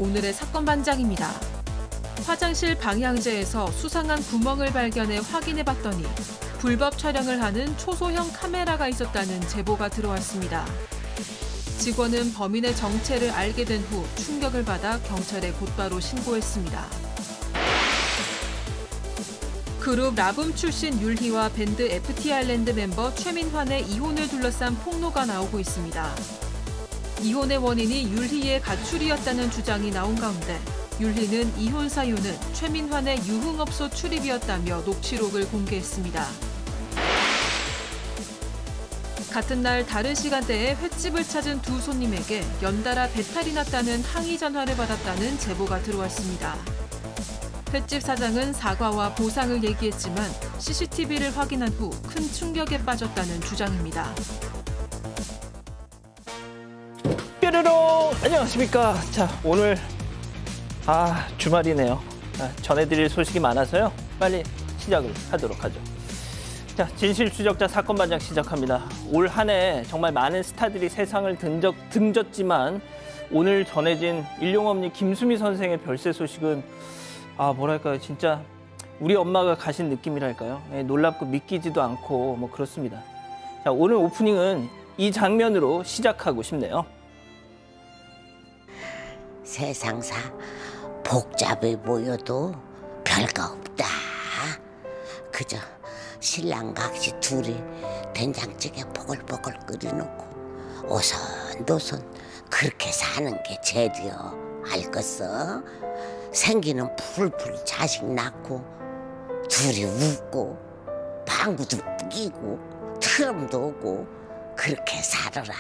오늘의 사건 반장입니다. 화장실 방향제에서 수상한 구멍을 발견해 확인해봤더니 불법 촬영을 하는 초소형 카메라가 있었다는 제보가 들어왔습니다. 직원은 범인의 정체를 알게 된 후 충격을 받아 경찰에 곧바로 신고했습니다. 그룹 라붐 출신 율희와 밴드 FT 아일랜드 멤버 최민환의 이혼을 둘러싼 폭로가 나오고 있습니다. 이혼의 원인이 율희의 가출이었다는 주장이 나온 가운데 율희는 이혼 사유는 최민환의 유흥업소 출입이었다며 녹취록을 공개했습니다. 같은 날 다른 시간대에 횟집을 찾은 두 손님에게 연달아 배탈이 났다는 항의 전화를 받았다는 제보가 들어왔습니다. 횟집 사장은 사과와 보상을 얘기했지만 CCTV를 확인한 후 큰 충격에 빠졌다는 주장입니다. 뾰로롱! 안녕하십니까. 자, 오늘 주말이네요. 전해드릴 소식이 많아서요. 빨리 시작을 하도록 하죠. 자, 진실추적자 사건 반장 시작합니다. 올 한 해 정말 많은 스타들이 세상을 등졌지만 오늘 전해진 일용엄니 김수미 선생의 별세 소식은 뭐랄까요, 진짜 우리 엄마가 가신 느낌이랄까요. 놀랍고 믿기지도 않고 뭐 그렇습니다. 자, 오늘 오프닝은 이 장면으로 시작하고 싶네요. 세상사 복잡해 보여도 별거 없다. 그저 신랑 각시 둘이 된장찌개 보글보글 끓여놓고 오손도손 그렇게 사는 게 제일이여. 알겠어? 생기는 풀풀 자식 낳고 둘이 웃고 방구도 끼고 트럼도 오고 그렇게 살아라.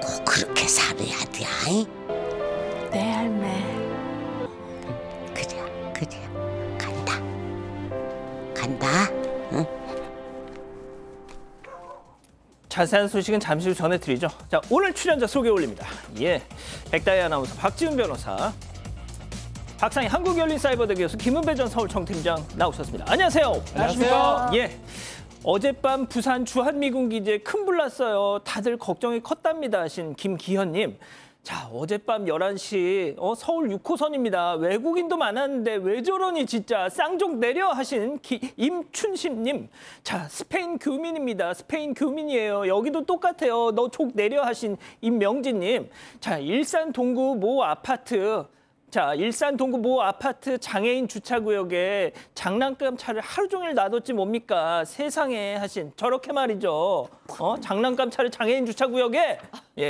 꼭 그렇게 살아야 돼. 아이? 네, 할매. 그래. 간다. 응? 자세한 소식은 잠시 후 전해드리죠. 자, 오늘 출연자 소개 올립니다. 백다희 아나운서, 박지훈 변호사, 박상희 한국열린사이버대 교수, 김은배 전 서울청팀장 나오셨습니다. 안녕하세요. 안녕하십니까. 어젯밤 부산 주한미군 기지에 큰 불 났어요. 다들 걱정이 컸답니다 하신 김기현님. 자, 어젯밤 11시 서울 6호선입니다. 외국인도 많았는데 왜 저러니 진짜 쌍종 내려 하신 임춘심님. 자, 스페인 교민입니다. 스페인 교민이에요. 여기도 똑같아요. 너 족 내려 하신 임명진님. 자, 일산 동구 모 아파트. 일산 동구 모 아파트 장애인 주차구역에 장난감 차를 하루 종일 놔뒀지 뭡니까? 세상에 하신 저렇게 말이죠. 장난감 차를 장애인 주차구역에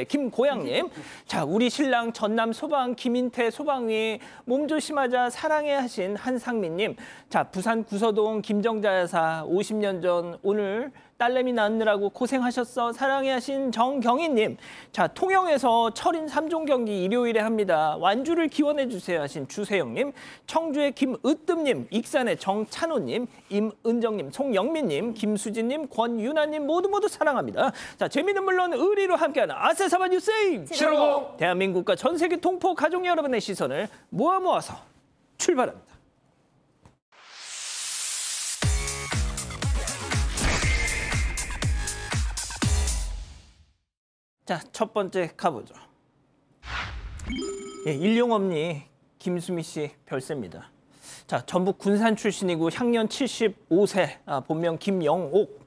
김고양님. 자, 우리 신랑 전남 소방 김인태 소방위 몸조심하자 사랑해 하신 한상민님. 자, 부산 구서동 김정자 여사 50년 전 오늘 딸내미 낳느라고 고생하셨어 사랑해 하신 정경희님. 자, 통영에서 철인 3종 경기 일요일에 합니다. 완주를 기원해 주세요 하신 주세영님. 청주의 김으뜸님, 익산의 정찬호님, 임은정님, 송영민님, 김수진님, 권유나님 모두 사랑합니다. 자, 재미는 물론 의리로 함께하는 아세사바 뉴스 칠오공. 대한민국과 전 세계 동포 가족 여러분의 시선을 모아서 출발합니다. 자, 첫 번째 가보죠. 일용엄니 김수미 씨 별세입니다. 자, 전북 군산 출신이고 향년 75세, 본명 김영옥.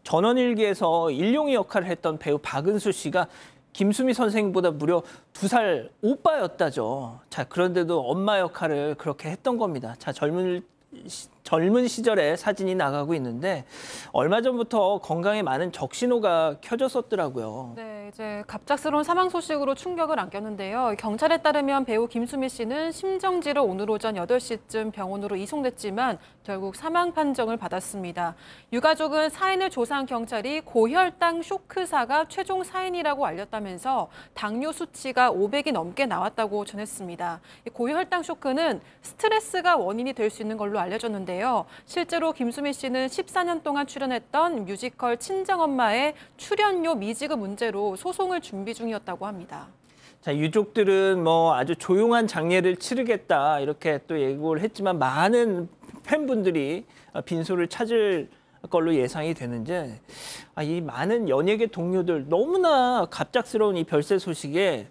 전원일기에서 일용이 역할을 했던 배우 박은수 씨가 김수미 선생보다 무려 2살 오빠였다죠. 자, 그런데도 엄마 역할을 그렇게 했던 겁니다. 자, 젊은 시절에 사진이 나가고 있는데 얼마 전부터 건강에 많은 적신호가 켜졌었더라고요. 네, 이제 갑작스러운 사망 소식으로 충격을 안겼는데요. 경찰에 따르면 배우 김수미 씨는 심정지로 오늘 오전 8시쯤 병원으로 이송됐지만 결국 사망 판정을 받았습니다. 유가족은 사인을 조사한 경찰이 고혈당 쇼크사가 최종 사인이라고 알렸다면서 당뇨 수치가 500이 넘게 나왔다고 전했습니다. 고혈당 쇼크는 스트레스가 원인이 될 수 있는 걸로 알려졌는데요. 실제로 김수미 씨는 14년 동안 출연했던 뮤지컬 친정엄마의 출연료 미지급 문제로 소송을 준비 중이었다고 합니다. 자, 유족들은 아주 조용한 장례를 치르겠다 이렇게 또 예고를 했지만 많은 팬분들이 빈소를 찾을 걸로 예상이 되는데 이 많은 연예계 동료들 너무나 갑작스러운 이 별세 소식에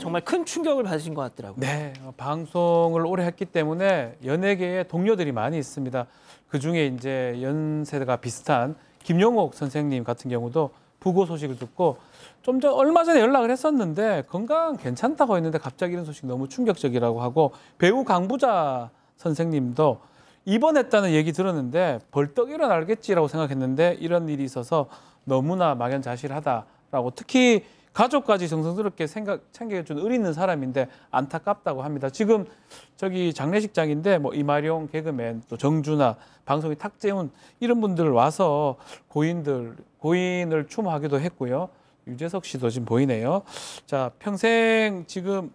정말 큰 충격을 받으신 것 같더라고요. 네, 방송을 오래 했기 때문에 연예계에 동료들이 많이 있습니다. 그중에 이제 연세대가 비슷한 김용옥 선생님 같은 경우도 부고 소식을 듣고 얼마 전에 연락을 했었는데 건강 괜찮다고 했는데 갑자기 이런 소식 너무 충격적이라고 하고, 배우 강부자 선생님도 입원했다는 얘기 들었는데 벌떡 일어나겠지라고 생각했는데 이런 일이 있어서 너무나 막연자실하다라고, 특히 가족까지 정성스럽게 챙겨준 의리 있는 사람인데 안타깝다고 합니다. 지금 저기 장례식장인데 뭐 이마룡 개그맨, 또 정준하, 방송인 탁재훈 이런 분들 와서 고인을 추모하기도 했고요. 유재석 씨도 지금 보이네요. 자, 평생 지금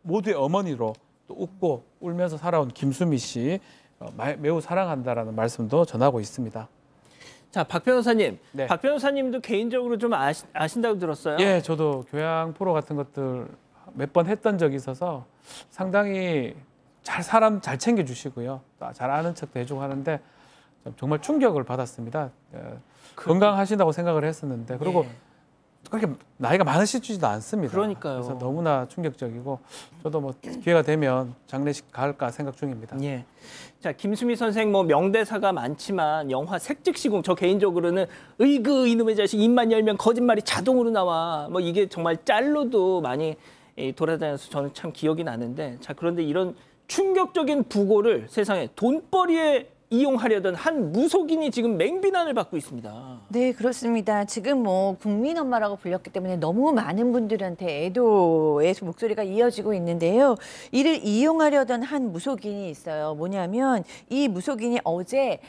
모두의 어머니로 또 웃고 울면서 살아온 김수미 씨 매우 사랑한다라는 말씀도 전하고 있습니다. 자, 박 변호사님. 네. 박 변호사님도 개인적으로 좀 아신다고 들었어요? 예, 저도 교양 프로 같은 것들 몇 번 했던 적이 있어서 상당히 사람 잘 챙겨주시고요. 또 잘 아는 척도 해주고 하는데 정말 충격을 받았습니다. 건강하신다고 생각을 했었는데, 그리고 그렇게 나이가 많으시지도 않습니다. 그러니까요. 그래서 너무나 충격적이고 저도 뭐 기회가 되면 장례식 갈까 생각 중입니다. 예. 자, 김수미 선생 뭐 명대사가 많지만 영화 색즉시공, 저 개인적으로는 으이그 이놈의 자식 입만 열면 거짓말이 자동으로 나와, 뭐 이게 정말 짤로도 많이 돌아다녀서 저는 참 기억이 나는데, 자, 그런데 이런 충격적인 부고를 세상에 돈벌이에 이용하려던 한 무속인이 지금 맹비난을 받고 있습니다. 네, 그렇습니다. 지금 뭐 국민 엄마라고 불렸기 때문에 너무 많은 분들한테 애도의 목소리가 이어지고 있는데요. 이를 이용하려던 한 무속인이 있어요. 뭐냐면 이 무속인이 어제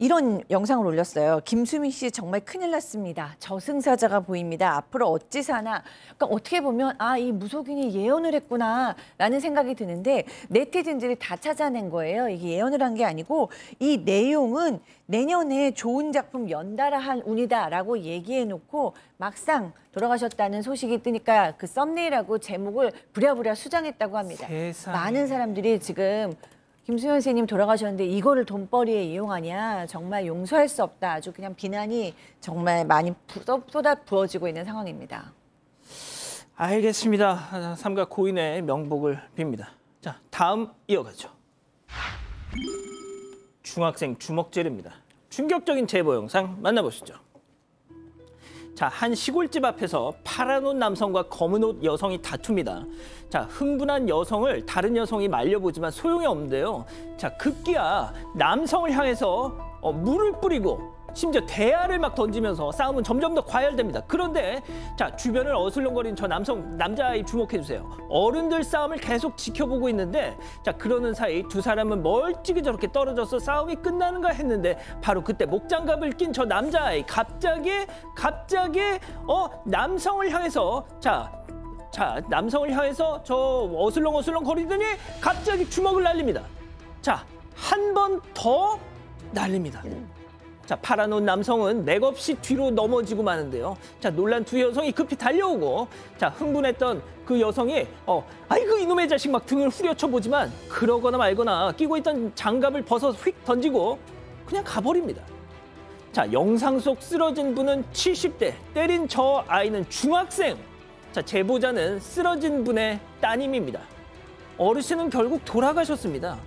이런 영상을 올렸어요. 김수미 씨 정말 큰일 났습니다. 저승사자가 보입니다. 앞으로 어찌 사나. 그러니까 어떻게 보면 이 무속인이 예언을 했구나 라는 생각이 드는데, 네티즌들이 다 찾아낸 거예요. 이게 예언을 한 게 아니고 이 내용은 내년에 좋은 작품 연달아 할 운이다라고 얘기해놓고 막상 돌아가셨다는 소식이 뜨니까 그 썸네일하고 제목을 부랴부랴 수정했다고 합니다. 세상에. 많은 많은 사람들이 지금 김수현 선생님 돌아가셨는데 이거를 돈벌이에 이용하냐, 정말 용서할 수 없다. 아주 그냥 비난이 정말 많이 쏟아 부어지고 있는 상황입니다. 알겠습니다. 삼가 고인의 명복을 빕니다. 자, 다음 이어가죠. 중학생 주먹질입니다. 충격적인 제보 영상 만나보시죠. 자, 한 시골집 앞에서 파란 옷 남성과 검은 옷 여성이 다툽니다. 자, 흥분한 여성을 다른 여성이 말려보지만 소용이 없는데요. 자, 급기야 남성을 향해서 물을 뿌리고 심지어 대야를 막 던지면서 싸움은 점점 더 과열됩니다. 그런데 자, 주변을 어슬렁거리는 저 남자아이 주목해주세요. 어른들 싸움을 계속 지켜보고 있는데, 자, 그러는 사이 두 사람은 멀찍이 저렇게 떨어져서 싸움이 끝나는가 했는데 바로 그때 목장갑을 낀 저 남자아이 갑자기 남성을 향해서 남성을 향해서 저 어슬렁어슬렁 거리더니 갑자기 주먹을 날립니다. 자, 한 번 더 날립니다. 자, 파란 옷 남성은 맥없이 뒤로 넘어지고 마는데요. 자, 놀란 두 여성이 급히 달려오고, 자, 흥분했던 그 여성이 아이고 이놈의 자식 막 등을 후려쳐 보지만 그러거나 말거나 끼고 있던 장갑을 벗어 휙 던지고 그냥 가버립니다. 자, 영상 속 쓰러진 분은 70대, 때린 저 아이는 중학생. 자, 제보자는 쓰러진 분의 따님입니다. 어르신은 결국 돌아가셨습니다.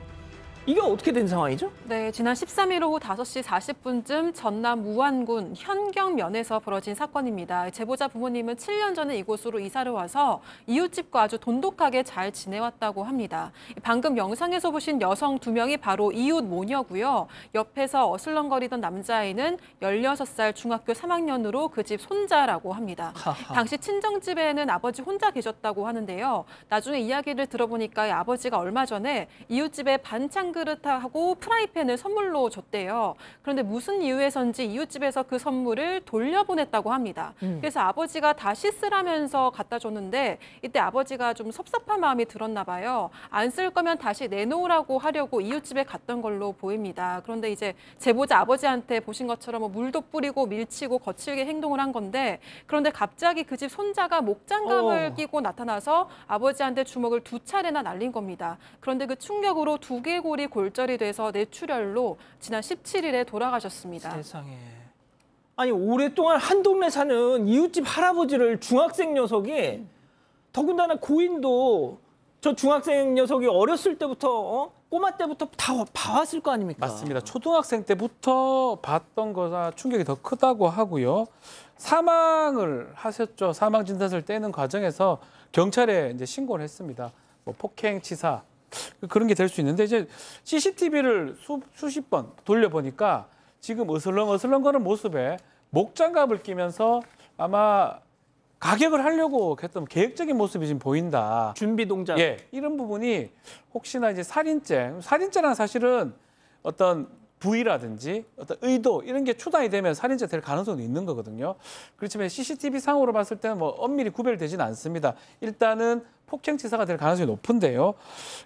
이게 어떻게 된 상황이죠? 네, 지난 13일 오후 5시 40분쯤 전남 무안군 현경면에서 벌어진 사건입니다. 제보자 부모님은 7년 전에 이곳으로 이사를 와서 이웃집과 아주 돈독하게 잘 지내왔다고 합니다. 방금 영상에서 보신 여성 2명이 바로 이웃 모녀고요. 옆에서 어슬렁거리던 남자아이는 16살 중학교 3학년으로 그 집 손자라고 합니다. 당시 친정집에는 아버지 혼자 계셨다고 하는데요. 나중에 이야기를 들어보니까 아버지가 얼마 전에 이웃집에 반찬 그릇하고 프라이팬을 선물로 줬대요. 그런데 무슨 이유에선지 이웃집에서 그 선물을 돌려보냈다고 합니다. 그래서 아버지가 다시 쓰라면서 갖다 줬는데 이때 아버지가 좀 섭섭한 마음이 들었나 봐요. 안 쓸 거면 다시 내놓으라고 하려고 이웃집에 갔던 걸로 보입니다. 그런데 이제 제보자 아버지한테 보신 것처럼 뭐 물도 뿌리고 밀치고 거칠게 행동을 한 건데, 그런데 갑자기 그 집 손자가 목장갑을 끼고 나타나서 아버지한테 주먹을 2차례나 날린 겁니다. 그런데 그 충격으로 두개골이 골절이 돼서 뇌출혈로 지난 17일에 돌아가셨습니다. 세상에. 아니, 오랫동안 한 동네 사는 이웃집 할아버지를 중학생 녀석이 더군다나 고인도 저 중학생 녀석이 어렸을 때부터 꼬마 때부터 다 봐왔을 거 아닙니까? 맞습니다. 초등학생 때부터 봤던 거가 충격이 더 크다고 하고요. 사망을 하셨죠. 사망 진단서를 떼는 과정에서 경찰에 이제 신고를 했습니다. 뭐 폭행치사 그런 게 될 수 있는데 이제 CCTV를 수십 번 돌려보니까 지금 어슬렁거리는 모습에 목장갑을 끼면서 아마 가격을 하려고 했던 계획적인 모습이 지금 보인다. 준비 동작. 예, 이런 부분이 혹시나 이제 살인죄랑 사실은 어떤 부위라든지 어떤 의도 이런 게 추단이 되면 살인죄 될 가능성도 있는 거거든요. 그렇지만 CCTV 상으로 봤을 때는 뭐 엄밀히 구별되지는 않습니다. 일단은 폭행치사가 될 가능성이 높은데요.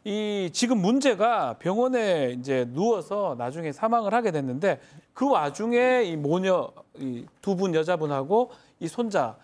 이 지금 문제가 병원에 이제 누워서 나중에 사망을 하게 됐는데 그 와중에 이 모녀 이 두 분 여자분하고 이 손자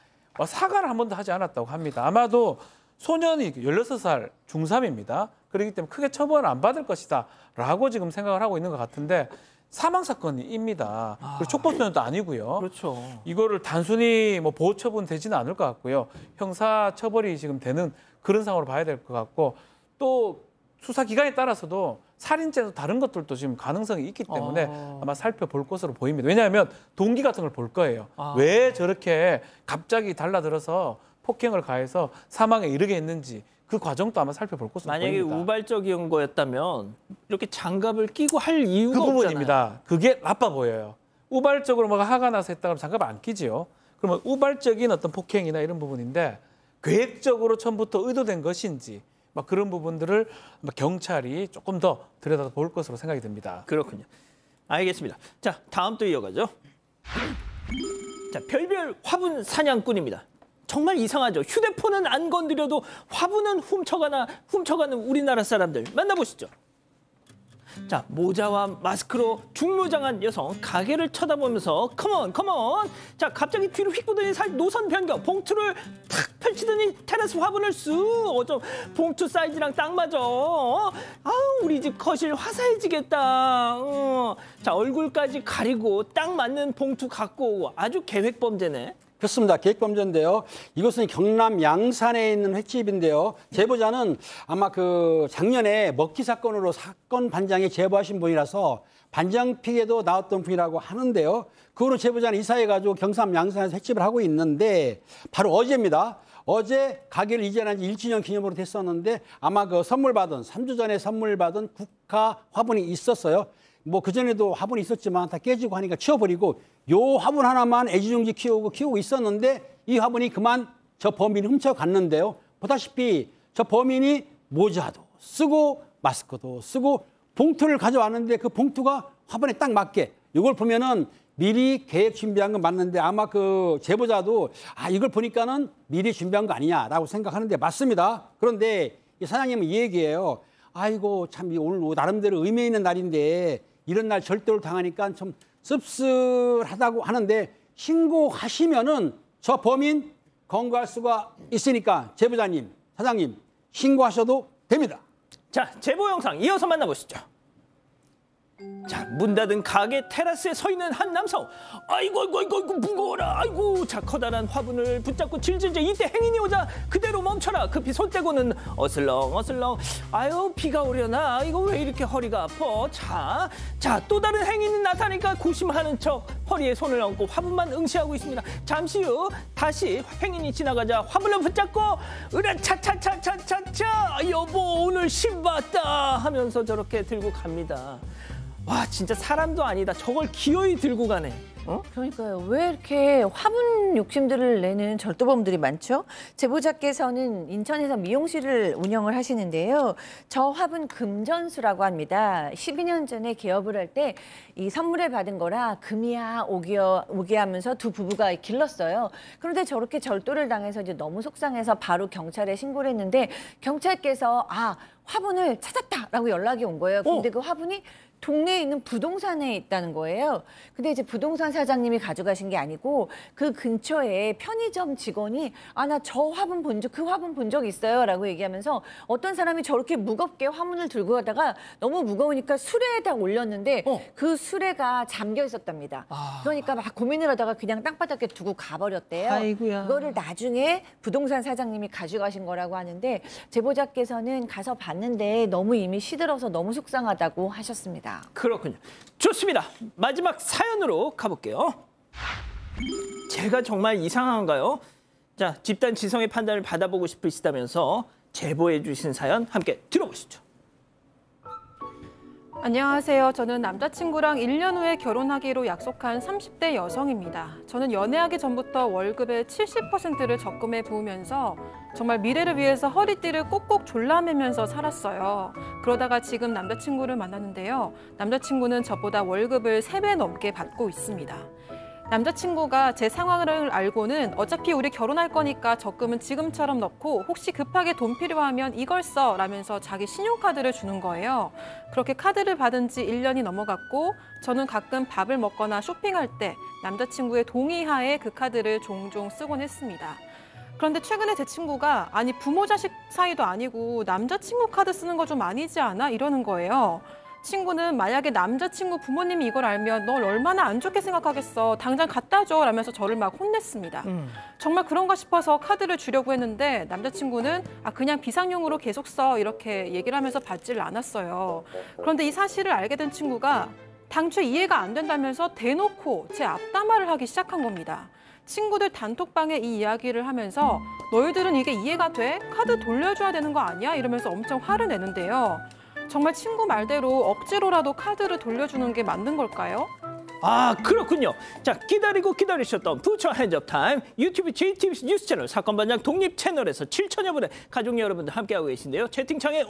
사과를 한 번도 하지 않았다고 합니다. 아마도 소년이 16살 중3입니다. 그렇기 때문에 크게 처벌을 안 받을 것이다 라고 지금 생각을 하고 있는 것 같은데 사망 사건입니다. 그리고 촉법소년도 아니고요. 그렇죠. 이거를 단순히 뭐 보호 처분 되지는 않을 것 같고요. 형사 처벌이 지금 되는 그런 상황으로 봐야 될 것 같고 또 수사 기간에 따라서도 살인죄도 다른 것들도 지금 가능성이 있기 때문에 아마 살펴볼 것으로 보입니다. 왜냐하면 동기 같은 걸 볼 거예요. 왜 저렇게 갑자기 달라들어서 폭행을 가해서 사망에 이르게 했는지 그 과정도 아마 살펴볼 것으로 만약에 보입니다. 우발적인 거였다면 이렇게 장갑을 끼고 할 이유가 그 부분입니다. 없잖아요. 그게 나빠 보여요. 우발적으로 뭐가 화가 나서 했다 그러면 장갑 안 끼지요. 그러면 우발적인 어떤 폭행이나 이런 부분인데 계획적으로 처음부터 의도된 것인지 막 그런 부분들을 경찰이 조금 더 들여다볼 것으로 생각이 듭니다. 그렇군요. 알겠습니다. 자, 다음 또 이어가죠. 자, 별별 화분 사냥꾼입니다. 정말 이상하죠. 휴대폰은 안 건드려도 화분은 훔쳐가는 우리나라 사람들 만나보시죠. 자, 모자와 마스크로 중무장한 여성 가게를 쳐다보면서 컴온. 자, 갑자기 뒤로 휙 보더니 노선 변경. 봉투를 탁 펼치더니 테라스 화분을 쑥. 봉투 사이즈랑 딱 맞아. 우리 집 거실 화사해지겠다. 자, 얼굴까지 가리고 딱 맞는 봉투 갖고 오고 아주 계획범죄네. 그렇습니다. 계획범죄인데요. 이것은 경남 양산에 있는 횟집인데요. 제보자는 아마 그 작년에 먹튀 사건으로 사건 반장에 제보하신 분이라서 반장 피해도 나왔던 분이라고 하는데요. 그 후로 제보자는 이사해가지고 경남 양산에서 횟집을 하고 있는데 바로 어제입니다. 어제 가게를 이전한 지 1주년 기념으로 됐었는데 아마 그 3주 전에 선물 받은 국화 화분이 있었어요. 뭐 그전에도 화분이 있었지만 다 깨지고 하니까 치워버리고 요 화분 하나만 애지중지 키우고 있었는데 이 화분이 그만 저 범인이 훔쳐갔는데요. 보다시피 저 범인이 모자도 쓰고 마스크도 쓰고 봉투를 가져왔는데 그 봉투가 화분에 딱 맞게 이걸 보면은 미리 계획 준비한 건 맞는데 아마 그 제보자도 이걸 보니까는 미리 준비한 거 아니냐라고 생각하는데 맞습니다. 그런데 이 사장님은 이 얘기예요. 아이고 참 오늘 나름대로 의미 있는 날인데 이런 날 절도를 당하니까 좀 씁쓸하다고 하는데 신고하시면은 저 범인 검거할 수가 있으니까 제보자님, 사장님 신고하셔도 됩니다. 자, 제보 영상 이어서 만나보시죠. 자, 문 닫은 가게 테라스에 서 있는 한 남성. 아이고 무거워라. 아이고. 자, 커다란 화분을 붙잡고 질질질. 이때 행인이 오자 그대로 멈춰라. 급히 손 떼고는 어슬렁. 아유, 비가 오려나. 이거 왜 이렇게 허리가 아파. 자, 또 다른 행인이 나타나니까 고심하는 척 허리에 손을 얹고 화분만 응시하고 있습니다. 잠시 후 다시 행인이 지나가자 화분을 붙잡고 으라 차차차차차차 여보 오늘 신봤다 하면서 저렇게 들고 갑니다. 와, 진짜 사람도 아니다. 저걸 기어이 들고 가네. 그러니까요. 왜 이렇게 화분 욕심들을 내는 절도범들이 많죠? 제보자께서는 인천에서 미용실을 운영을 하시는데요. 저 화분 금전수라고 합니다. 12년 전에 개업을 할 때 이 선물을 받은 거라 금이야 오기야 하면서 두 부부가 길렀어요. 그런데 저렇게 절도를 당해서 이제 너무 속상해서 바로 경찰에 신고를 했는데 경찰께서 화분을 찾았다라고 연락이 온 거예요. 근데 그 화분이 동네에 있는 부동산에 있다는 거예요. 근데 이제 부동산 사장님이 가져가신 게 아니고 그 근처에 편의점 직원이 나 저 화분 그 화분 본 적 있어요 라고 얘기하면서 어떤 사람이 저렇게 무겁게 화분을 들고 가다가 너무 무거우니까 수레에다 올렸는데 그 수레가 잠겨 있었답니다. 그러니까 막 고민을 하다가 그냥 땅바닥에 두고 가버렸대요. 아이고야. 그거를 나중에 부동산 사장님이 가져가신 거라고 하는데 제보자께서는 가서 봤는데 너무 이미 시들어서 너무 속상하다고 하셨습니다. 그렇군요. 좋습니다. 마지막 사연으로 가볼게요. 제가 정말 이상한가요? 자, 집단 지성의 판단을 받아보고 싶으시다면서 제보해 주신 사연 함께 들어보시죠. 안녕하세요. 저는 남자친구랑 1년 후에 결혼하기로 약속한 30대 여성입니다. 저는 연애하기 전부터 월급의 70%를 적금에 부으면서 정말 미래를 위해서 허리띠를 꼭꼭 졸라매면서 살았어요. 그러다가 지금 남자친구를 만났는데요. 남자친구는 저보다 월급을 3배 넘게 받고 있습니다. 남자친구가 제 상황을 알고는 어차피 우리 결혼할 거니까 적금은 지금처럼 넣고 혹시 급하게 돈 필요하면 이걸 써 라면서 자기 신용카드를 주는 거예요. 그렇게 카드를 받은 지 1년이 넘어갔고 저는 가끔 밥을 먹거나 쇼핑할 때 남자친구의 동의하에 그 카드를 종종 쓰곤 했습니다. 그런데 최근에 제 친구가 아니 부모 자식 사이도 아니고 남자친구 카드 쓰는 거 좀 아니지 않아? 이러는 거예요. 친구는 만약에 남자친구 부모님이 이걸 알면 널 얼마나 안 좋게 생각하겠어. 당장 갖다 줘 라면서 저를 막 혼냈습니다. 정말 그런가 싶어서 카드를 주려고 했는데 남자친구는 그냥 비상용으로 계속 써 이렇게 얘기를 하면서 받지를 않았어요. 그런데 이 사실을 알게 된 친구가 당초에 이해가 안 된다면서 대놓고 제 앞담화를 하기 시작한 겁니다. 친구들 단톡방에 이 이야기를 하면서 너희들은 이게 이해가 돼? 카드 돌려줘야 되는 거 아니야? 이러면서 엄청 화를 내는데요. 정말 친구 말대로 억지로라도 카드를 돌려주는 게 맞는 걸까요? 그렇군요. 자, 기다리고 기다리셨던 부처 핸즈업 타임 유튜브 JTBC 뉴스 채널 사건반장 독립 채널에서 7천여 분의 가족 여러분들 함께하고 계신데요. 채팅창에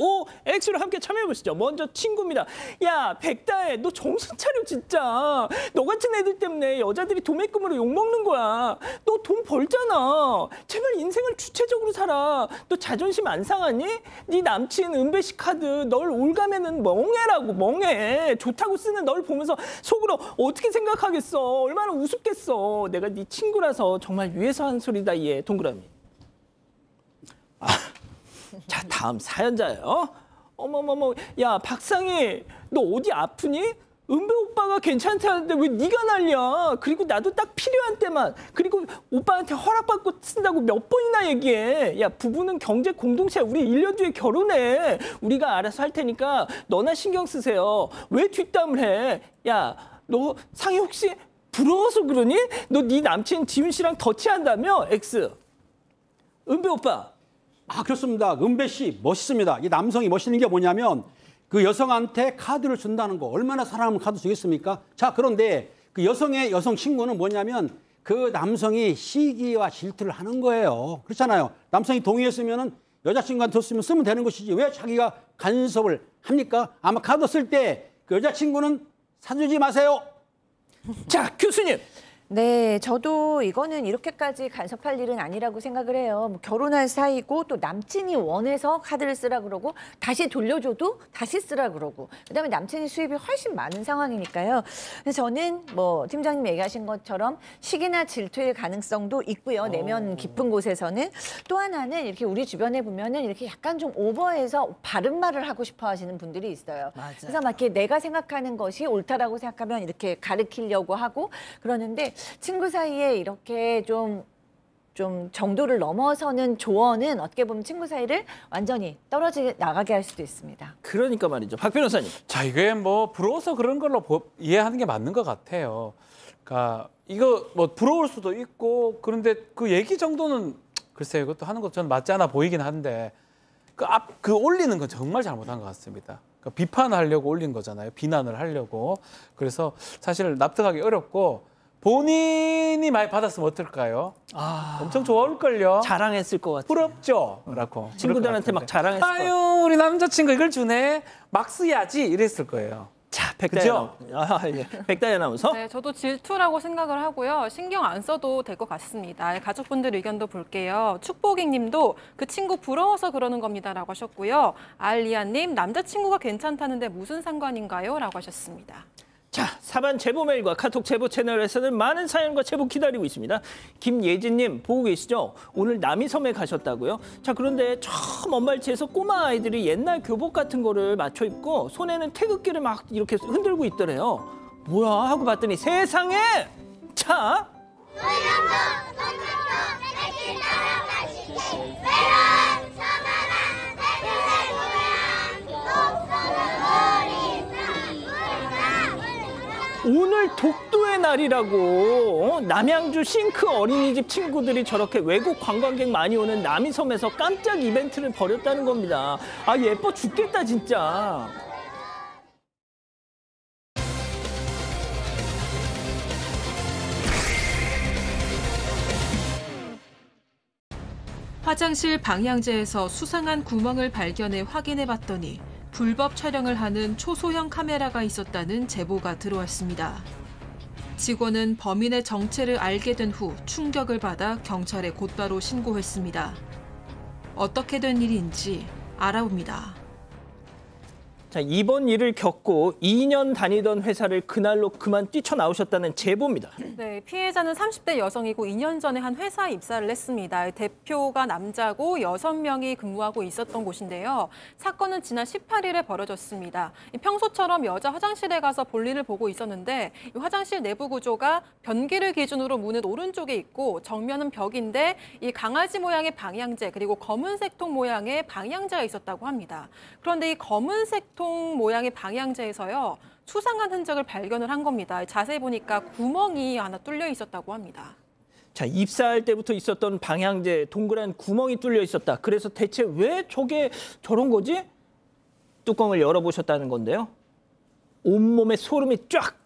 X로 함께 참여해보시죠. 먼저 친구입니다. 야, 백다혜, 너 정신 차려 진짜. 너 같은 애들 때문에 여자들이 도매금으로 욕먹는 거야. 너 돈 벌잖아. 제발 인생을 주체적으로 살아. 너 자존심 안 상하니? 네 남친 은배씨 카드 널 올가매는 멍해라고, 멍해. 좋다고 쓰는 널 보면서 속으로 어떻게 생각하겠어? 얼마나 우습겠어? 내가 네 친구라서 정말 위해서 한 소리다 얘. 동그라미. 자, 다음 사연자예요. 어머머머, 야 박상희, 너 어디 아프니? 은배 오빠가 괜찮다는데 왜 네가 난리야? 그리고 나도 딱 필요한 때만, 그리고 오빠한테 허락받고 쓴다고 몇 번이나 얘기해. 야, 부부는 경제 공동체야. 우리 1년 뒤에 결혼해. 우리가 알아서 할 테니까 너나 신경 쓰세요. 왜 뒷담을 해? 야, 너 상희 혹시 부러워서 그러니? 너 네 남친 지훈 씨랑 더치한다며? X. 은배 오빠. 그렇습니다. 은배 씨 멋있습니다. 이 남성이 멋있는 게 뭐냐면 그 여성한테 카드를 준다는 거. 얼마나 사랑하면 카드 주겠습니까? 자, 그런데 그 여성 친구는 뭐냐면 그 남성이 시기와 질투를 하는 거예요. 그렇잖아요. 남성이 동의했으면은 여자친구한테 줬으면 쓰면 되는 것이지 왜 자기가 간섭을 합니까? 아마 카드 쓸 때 그 여자친구는 사주지 마세요. 자, 교수님. 네, 저도 이거는 이렇게까지 간섭할 일은 아니라고 생각을 해요. 뭐 결혼할 사이고 또 남친이 원해서 카드를 쓰라 그러고 다시 돌려줘도 다시 쓰라 그러고 그다음에 남친이 수입이 훨씬 많은 상황이니까요. 그래서 저는 뭐 팀장님 얘기하신 것처럼 시기나 질투의 가능성도 있고요. 내면 깊은 곳에서는 또 하나는 이렇게 우리 주변에 보면은 이렇게 약간 좀 오버해서 바른 말을 하고 싶어 하시는 분들이 있어요. 맞아요. 그래서 막 이렇게 내가 생각하는 것이 옳다라고 생각하면 이렇게 가르치려고 하고 그러는데 친구 사이에 이렇게 좀 정도를 넘어서는 조언은 어떻게 보면 친구 사이를 완전히 떨어져 나가게 할 수도 있습니다. 그러니까 말이죠. 박 변호사님. 자, 이게 뭐 부러워서 그런 걸로 이해하는 게 맞는 것 같아요. 그러니까 이거 뭐 부러울 수도 있고 그런데 그 얘기 정도는 글쎄요, 이것도 하는 것 저는 맞지 않아 보이긴 한데 그 올리는 건 정말 잘못한 것 같습니다. 그러니까 비판하려고 올린 거잖아요. 비난을 하려고. 그래서 사실 납득하기 어렵고 본인이 많이 받았으면 어떨까요? 엄청 좋아할걸요. 자랑했을 것 같아요. 부럽죠? 라고. 친구들한테 막 자랑했을 것 같아요. 아유, 우리 남자친구 이걸 주네? 막 써야지 이랬을 거예요. 자, 백다이 백다이 아나운서. 네, 저도 질투라고 생각을 하고요. 신경 안 써도 될 것 같습니다. 가족분들 의견도 볼게요. 축복익님도 그 친구 부러워서 그러는 겁니다라고 하셨고요. 알리아님 남자친구가 괜찮다는데 무슨 상관인가요? 라고 하셨습니다. 자, 사반 제보 메일과 카톡 제보 채널에서는 많은 사연과 제보 기다리고 있습니다. 김예진님 보고 계시죠? 오늘 남이섬에 가셨다고요? 자, 그런데 저 먼발치에서 꼬마 아이들이 옛날 교복 같은 거를 맞춰 입고 손에는 태극기를 막 이렇게 흔들고 있더래요. 뭐야 하고 봤더니 세상에! 자! 오늘 독도의 날이라고 남양주 싱크 어린이집 친구들이 저렇게 외국 관광객 많이 오는 남이섬에서 깜짝 이벤트를 벌였다는 겁니다. 아, 예뻐 죽겠다 진짜. 화장실 방향제에서 수상한 구멍을 발견해 확인해봤더니 불법 촬영을 하는 초소형 카메라가 있었다는 제보가 들어왔습니다. 직원은 범인의 정체를 알게 된 후 충격을 받아 경찰에 곧바로 신고했습니다. 어떻게 된 일인지 알아봅니다. 자, 이번 일을 겪고 2년 다니던 회사를 그날로 그만 뛰쳐나오셨다는 제보입니다. 네, 피해자는 30대 여성이고 2년 전에 한 회사에 입사를 했습니다. 대표가 남자고 6명이 근무하고 있었던 곳인데요. 사건은 지난 18일에 벌어졌습니다. 평소처럼 여자 화장실에 가서 볼일을 보고 있었는데 이 화장실 내부 구조가 변기를 기준으로 문은 오른쪽에 있고 정면은 벽인데 이 강아지 모양의 방향제 그리고 검은색 통 모양의 방향제가 있었다고 합니다. 그런데 이 검은색 통 모양의 방향제에서요. 수상한 흔적을 발견을 한 겁니다. 자세히 보니까 구멍이 하나 뚫려 있었다고 합니다. 자, 입사할 때부터 있었던 방향제 동그란 구멍이 뚫려 있었다. 그래서 대체 왜 저게 저런 거지? 뚜껑을 열어보셨다는 건데요. 온몸에 소름이 쫙!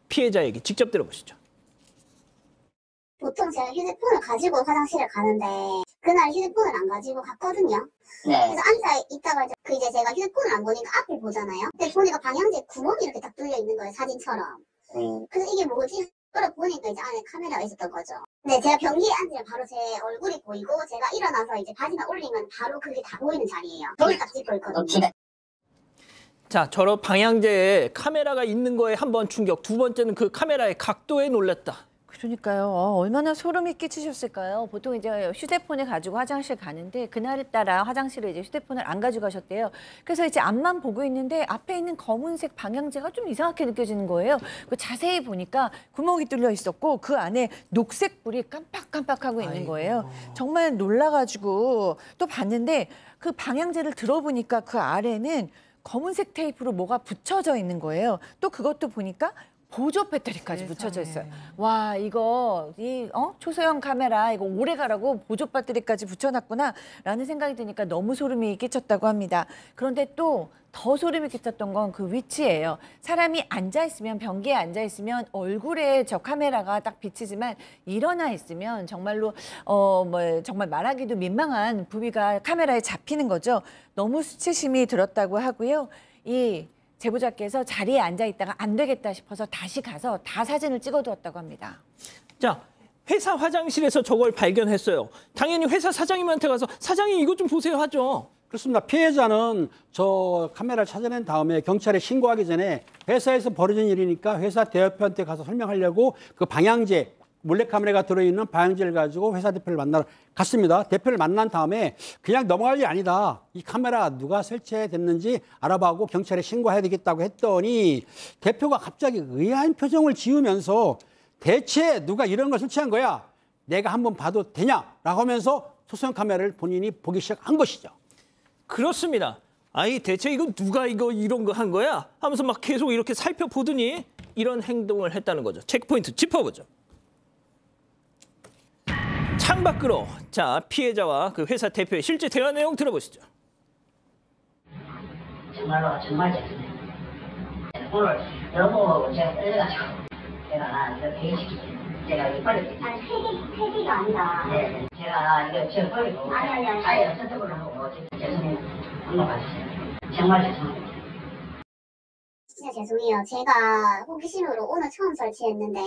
피해자 얘기 직접 들어보시죠. 보통 제가 휴대폰을 가지고 화장실을 가는데 그날 휴대폰을 안 가지고 갔거든요. 네. 그래서 앉아 있다가 이제 제가 휴대폰을 안 보니까 앞을 보잖아요. 근데 보니까 방향제 구멍이 이렇게 딱 뚫려 있는 거예요, 사진처럼. 그래서 이게 뭐지? 보니까 이제 안에 카메라가 있었던 거죠. 네, 제가 변기에 앉으면 바로 제 얼굴이 보이고 제가 일어나서 이제 바지만 올리면 바로 그게 다 보이는 자리예요. 저를 딱 찍고 있거든요. 자, 저런 방향제에 카메라가 있는 거에 한 번 충격, 두 번째는 그 카메라의 각도에 놀랐다. 그러니까요. 얼마나 소름이 끼치셨을까요? 보통 이제 휴대폰을 가지고 화장실 가는데 그날따라 화장실에 이제 휴대폰을 안 가져가셨대요. 그래서 이제 앞만 보고 있는데 앞에 있는 검은색 방향제가 좀 이상하게 느껴지는 거예요. 자세히 보니까 구멍이 뚫려 있었고 그 안에 녹색 불이 깜빡깜빡하고 있는 거예요. 정말 놀라가지고 또 봤는데 그 방향제를 들어보니까 그 아래는 검은색 테이프로 뭐가 붙여져 있는 거예요. 또 그것도 보니까 보조 배터리까지 붙여져 있어요. 와, 이거 초소형 카메라 이거 오래 가라고 보조 배터리까지 붙여놨구나라는 생각이 드니까 너무 소름이 끼쳤다고 합니다. 그런데 또 더 소름이 끼쳤던 건 그 위치예요. 사람이 앉아 있으면 변기에 앉아 있으면 얼굴에 저 카메라가 딱 비치지만 일어나 있으면 정말로 정말 말하기도 민망한 부위가 카메라에 잡히는 거죠. 너무 수치심이 들었다고 하고요. 이 제보자께서 자리에 앉아 있다가 안 되겠다 싶어서 다시 가서 다 사진을 찍어두었다고 합니다. 자, 회사 화장실에서 저걸 발견했어요. 당연히 회사 사장님한테 가서 사장님 이것 좀 보세요 하죠. 그렇습니다. 피해자는 저 카메라를 찾아낸 다음에 경찰에 신고하기 전에 회사에서 벌어진 일이니까 회사 대표한테 가서 설명하려고 그 방향제, 몰래카메라가 들어있는 방향제를 가지고 회사 대표를 만나러 갔습니다. 대표를 만난 다음에 그냥 넘어갈 일이 아니다. 이 카메라 누가 설치됐는지 알아보고 경찰에 신고해야 되겠다고 했더니 대표가 갑자기 의아한 표정을 지으면서 대체 누가 이런 걸 설치한 거야? 내가 한번 봐도 되냐라고 하면서 소소형 카메라를 본인이 보기 시작한 것이죠. 그렇습니다. 아니 대체 이거 누가 이런 거 한 거야? 하면서 막 계속 이렇게 살펴보더니 이런 행동을 했다는 거죠. 체크포인트 짚어보죠. 창밖으로 자 피해자와 그 회사 대표의 실제 대화 내용 들어보시죠. 정말 죄송해요. 오늘 여보하고 제가 끌려가지고 제가 이거 회의시키지. 제가 이거 빨리. 아니 회기가 아니라. 네, 제가 이거 저 버리고. 아니. 아예 선택을 하고 죄송해요. 한번 봐주세요. 정말 죄송합니다. 진짜 죄송해요. 제가 호기심으로 오늘 처음 설치했는데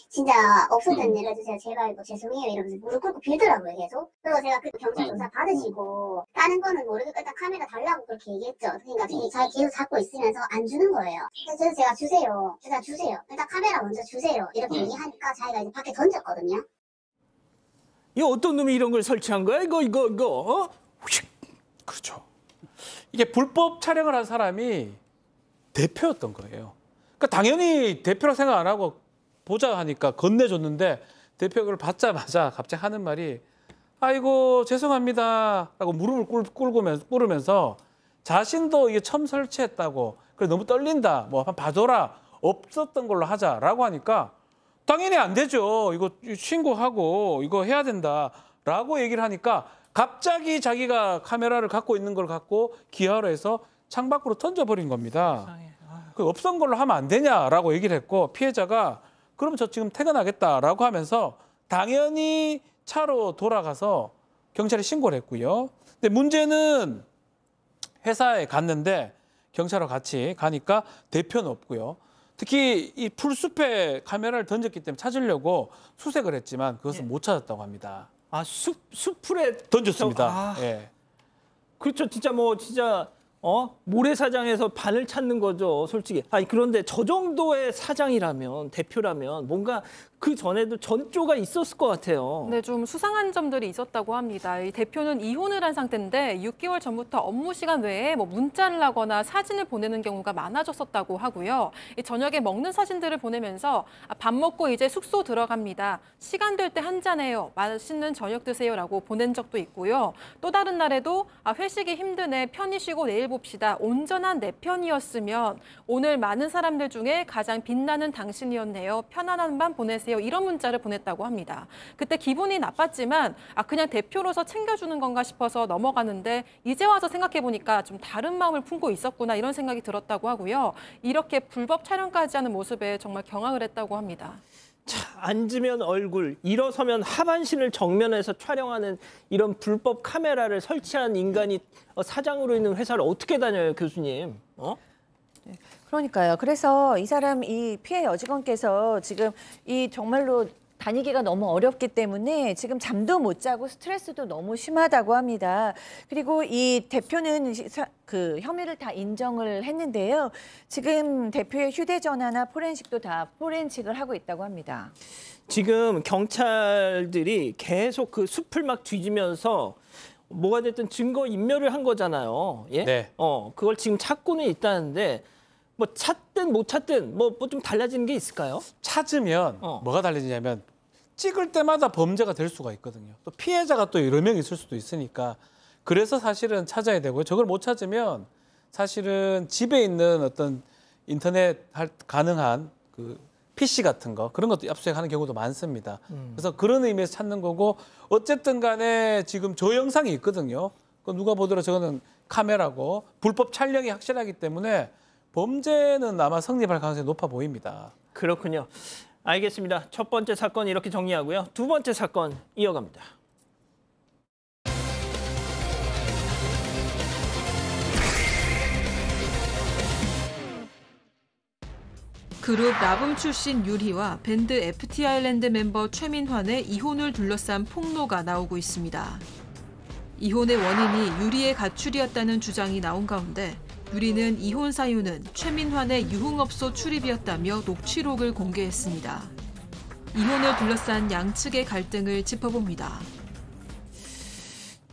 진짜 없을 땐 내려주세요. 제발 뭐 죄송해요 이러면서 무릎 꿇고 빌더라고요 계속. 그리고 제가 그 경찰 조사 받으시고 다른 거는 모르겠고 일단 카메라 달라고 그렇게 얘기했죠. 그러니까 자기 계속 잡고 있으면서 안 주는 거예요. 그래서 제가 주세요. 일단 주세요. 일단 카메라 먼저 주세요. 이렇게 얘기하니까 자기가 이제 밖에 던졌거든요. 이 어떤 놈이 이런 걸 설치한 거야? 이거 어? 그렇죠. 이게 불법 촬영을 한 사람이 대표였던 거예요. 그러니까 당연히 대표라고 생각 안 하고 보자 하니까 건네줬는데 대표가 그걸 받자마자 갑자기 하는 말이 아이고 죄송합니다 라고 무릎을 꿇으면서 자신도 이게 처음 설치했다고 그래 너무 떨린다 뭐 한번 봐줘라 없었던 걸로 하자라고 하니까 당연히 안 되죠. 이거 신고하고 이거 해야 된다라고 얘기를 하니까 갑자기 자기가 카메라를 갖고 있는 걸 갖고 기하로 해서 창밖으로 던져버린 겁니다. 그 없던 걸로 하면 안 되냐라고 얘기를 했고 피해자가 그럼 저 지금 퇴근하겠다라고 하면서 당연히 차로 돌아가서 경찰에 신고를 했고요. 근데 문제는 회사에 갔는데 경찰하고 같이 가니까 대표는 없고요. 특히 이 풀숲에 카메라를 던졌기 때문에 찾으려고 수색을 했지만 그것은 못 찾았다고 합니다. 아, 숲풀에 던졌습니다. 예. 그렇죠. 진짜 모래사장에서 반을 찾는 거죠, 솔직히. 아니 그런데 저 정도의 사장이라면 대표라면 뭔가 그 전에도 전조가 있었을 것 같아요. 네, 좀 수상한 점들이 있었다고 합니다. 이 대표는 이혼을 한 상태인데 6개월 전부터 업무 시간 외에 뭐 문자를 하거나 사진을 보내는 경우가 많아졌었다고 하고요. 이 저녁에 먹는 사진들을 보내면서 밥 먹고 이제 숙소 들어갑니다. 시간 될 때 한잔해요. 맛있는 저녁 드세요라고 보낸 적도 있고요. 또 다른 날에도 회식이 힘드네. 편히 쉬고 내일 봅시다. 온전한 내 편이었으면 오늘 많은 사람들 중에 가장 빛나는 당신이었네요. 편안한 밤 보내세요. 이런 문자를 보냈다고 합니다. 그때 기분이 나빴지만 그냥 대표로서 챙겨주는 건가 싶어서 넘어가는데 이제 와서 생각해보니까 좀 다른 마음을 품고 있었구나 이런 생각이 들었다고 하고요. 이렇게 불법 촬영까지 하는 모습에 정말 경악을 했다고 합니다. 자, 앉으면 얼굴, 일어서면 하반신을 정면에서 촬영하는 이런 불법 카메라를 설치한 인간이 사장으로 있는 회사를 어떻게 다녀요, 교수님? 네, 그러니까요. 그래서 이 사람, 이 피해 여직원께서 지금 이 정말로 다니기가 너무 어렵기 때문에 지금 잠도 못 자고 스트레스도 너무 심하다고 합니다. 그리고 이 대표는 그 혐의를 다 인정을 했는데요. 지금 대표의 휴대전화나 포렌식도 다 포렌식을 하고 있다고 합니다. 지금 경찰들이 계속 그 숲을 막 뒤지면서 뭐가 됐든 증거 인멸을 한 거잖아요. 예? 네. 그걸 지금 찾고는 있다는데 뭐 찾든 못 찾든 뭐 좀 달라지는 게 있을까요? 찾으면 뭐가 달라지냐면 찍을 때마다 범죄가 될 수가 있거든요. 또 피해자가 또 여러 명 있을 수도 있으니까 그래서 사실은 찾아야 되고요. 저걸 못 찾으면 사실은 집에 있는 어떤 인터넷 가능한 그 PC 같은 거 그런 것도 압수수색하는 경우도 많습니다. 그래서 그런 의미에서 찾는 거고 어쨌든 간에 지금 저 영상이 있거든요. 그 누가 보더라도 저거는 카메라고 불법 촬영이 확실하기 때문에 범죄는 아마 성립할 가능성이 높아 보입니다. 그렇군요. 알겠습니다. 첫 번째 사건 이렇게 정리하고요. 두 번째 사건 이어갑니다. 그룹 라붐 출신 유리와 밴드 FT 아일랜드 멤버 최민환의 이혼을 둘러싼 폭로가 나오고 있습니다. 이혼의 원인이 유리의 가출이었다는 주장이 나온 가운데 유리는 이혼 사유는 최민환의 유흥업소 출입이었다며 녹취록을 공개했습니다. 이혼을 둘러싼 양측의 갈등을 짚어봅니다.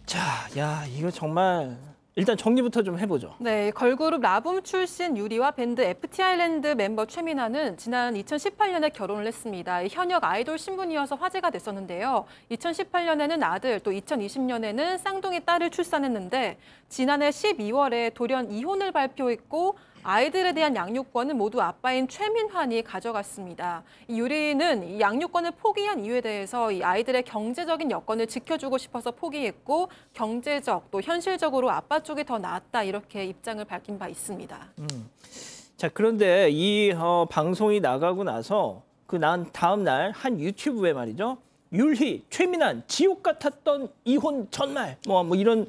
자, 이거 정말 일단 정리부터 좀 해보죠. 네, 걸그룹 라붐 출신 유리와 밴드 FT 아일랜드 멤버 최민환은 지난 2018년에 결혼을 했습니다. 현역 아이돌 신분이어서 화제가 됐었는데요. 2018년에는 아들, 또 2020년에는 쌍둥이 딸을 출산했는데 지난해 12월에 돌연 이혼을 발표했고 아이들에 대한 양육권은 모두 아빠인 최민환이 가져갔습니다. 유리는 이 양육권을 포기한 이유에 대해서 이 아이들의 경제적인 여건을 지켜주고 싶어서 포기했고 경제적 또 현실적으로 아빠 쪽이 더 나았다 이렇게 입장을 밝힌 바 있습니다. 자, 그런데 이 방송이 나가고 나서 그 난 다음 날 한 유튜브에 말이죠. 율희, 최민환, 지옥 같았던 이혼 전말 뭐 이런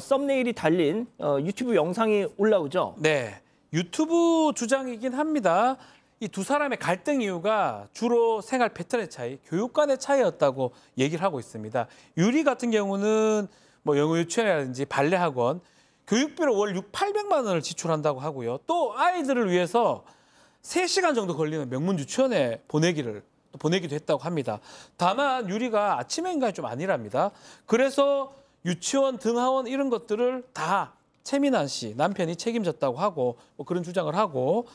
썸네일이 달린 유튜브 영상이 올라오죠. 네. 유튜브 주장이긴 합니다. 이 두 사람의 갈등 이유가 주로 생활 패턴의 차이, 교육관의 차이였다고 얘기를 하고 있습니다. 유리 같은 경우는 뭐 영어 유치원이라든지 발레 학원, 교육비로 월 800만 원을 지출한다고 하고요. 또 아이들을 위해서 3시간 정도 걸리는 명문 유치원에 보내기도 했다고 합니다. 다만 유리가 아침에 인간이 좀 아니랍니다. 그래서 유치원, 등하원 이런 것들을 다 최민환 씨, 남편이 책임졌다고 하고 뭐 그런 주장을 하고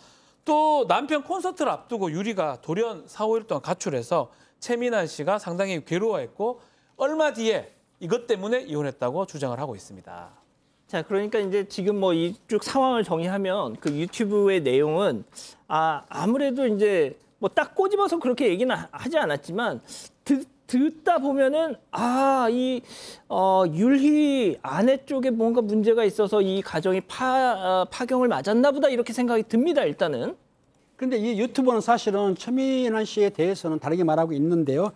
또 남편 콘서트를 앞두고 유리가 돌연 4, 5일 동안 가출해서 최민환 씨가 상당히 괴로워했고 얼마 뒤에 이것 때문에 이혼했다고 주장을 하고 있습니다. 자, 그러니까 이제 지금 뭐 이쪽 상황을 정리하면 그 유튜브의 내용은 아무래도 이제 뭐 딱 꼬집어서 그렇게 얘기는 하지 않았지만 듣다 보면은 율희 아내 쪽에 뭔가 문제가 있어서 이 가정이 파경을 맞았나 보다 이렇게 생각이 듭니다, 일단은. 그런데 이 유튜버는 사실은 최민환 씨에 대해서는 다르게 말하고 있는데요.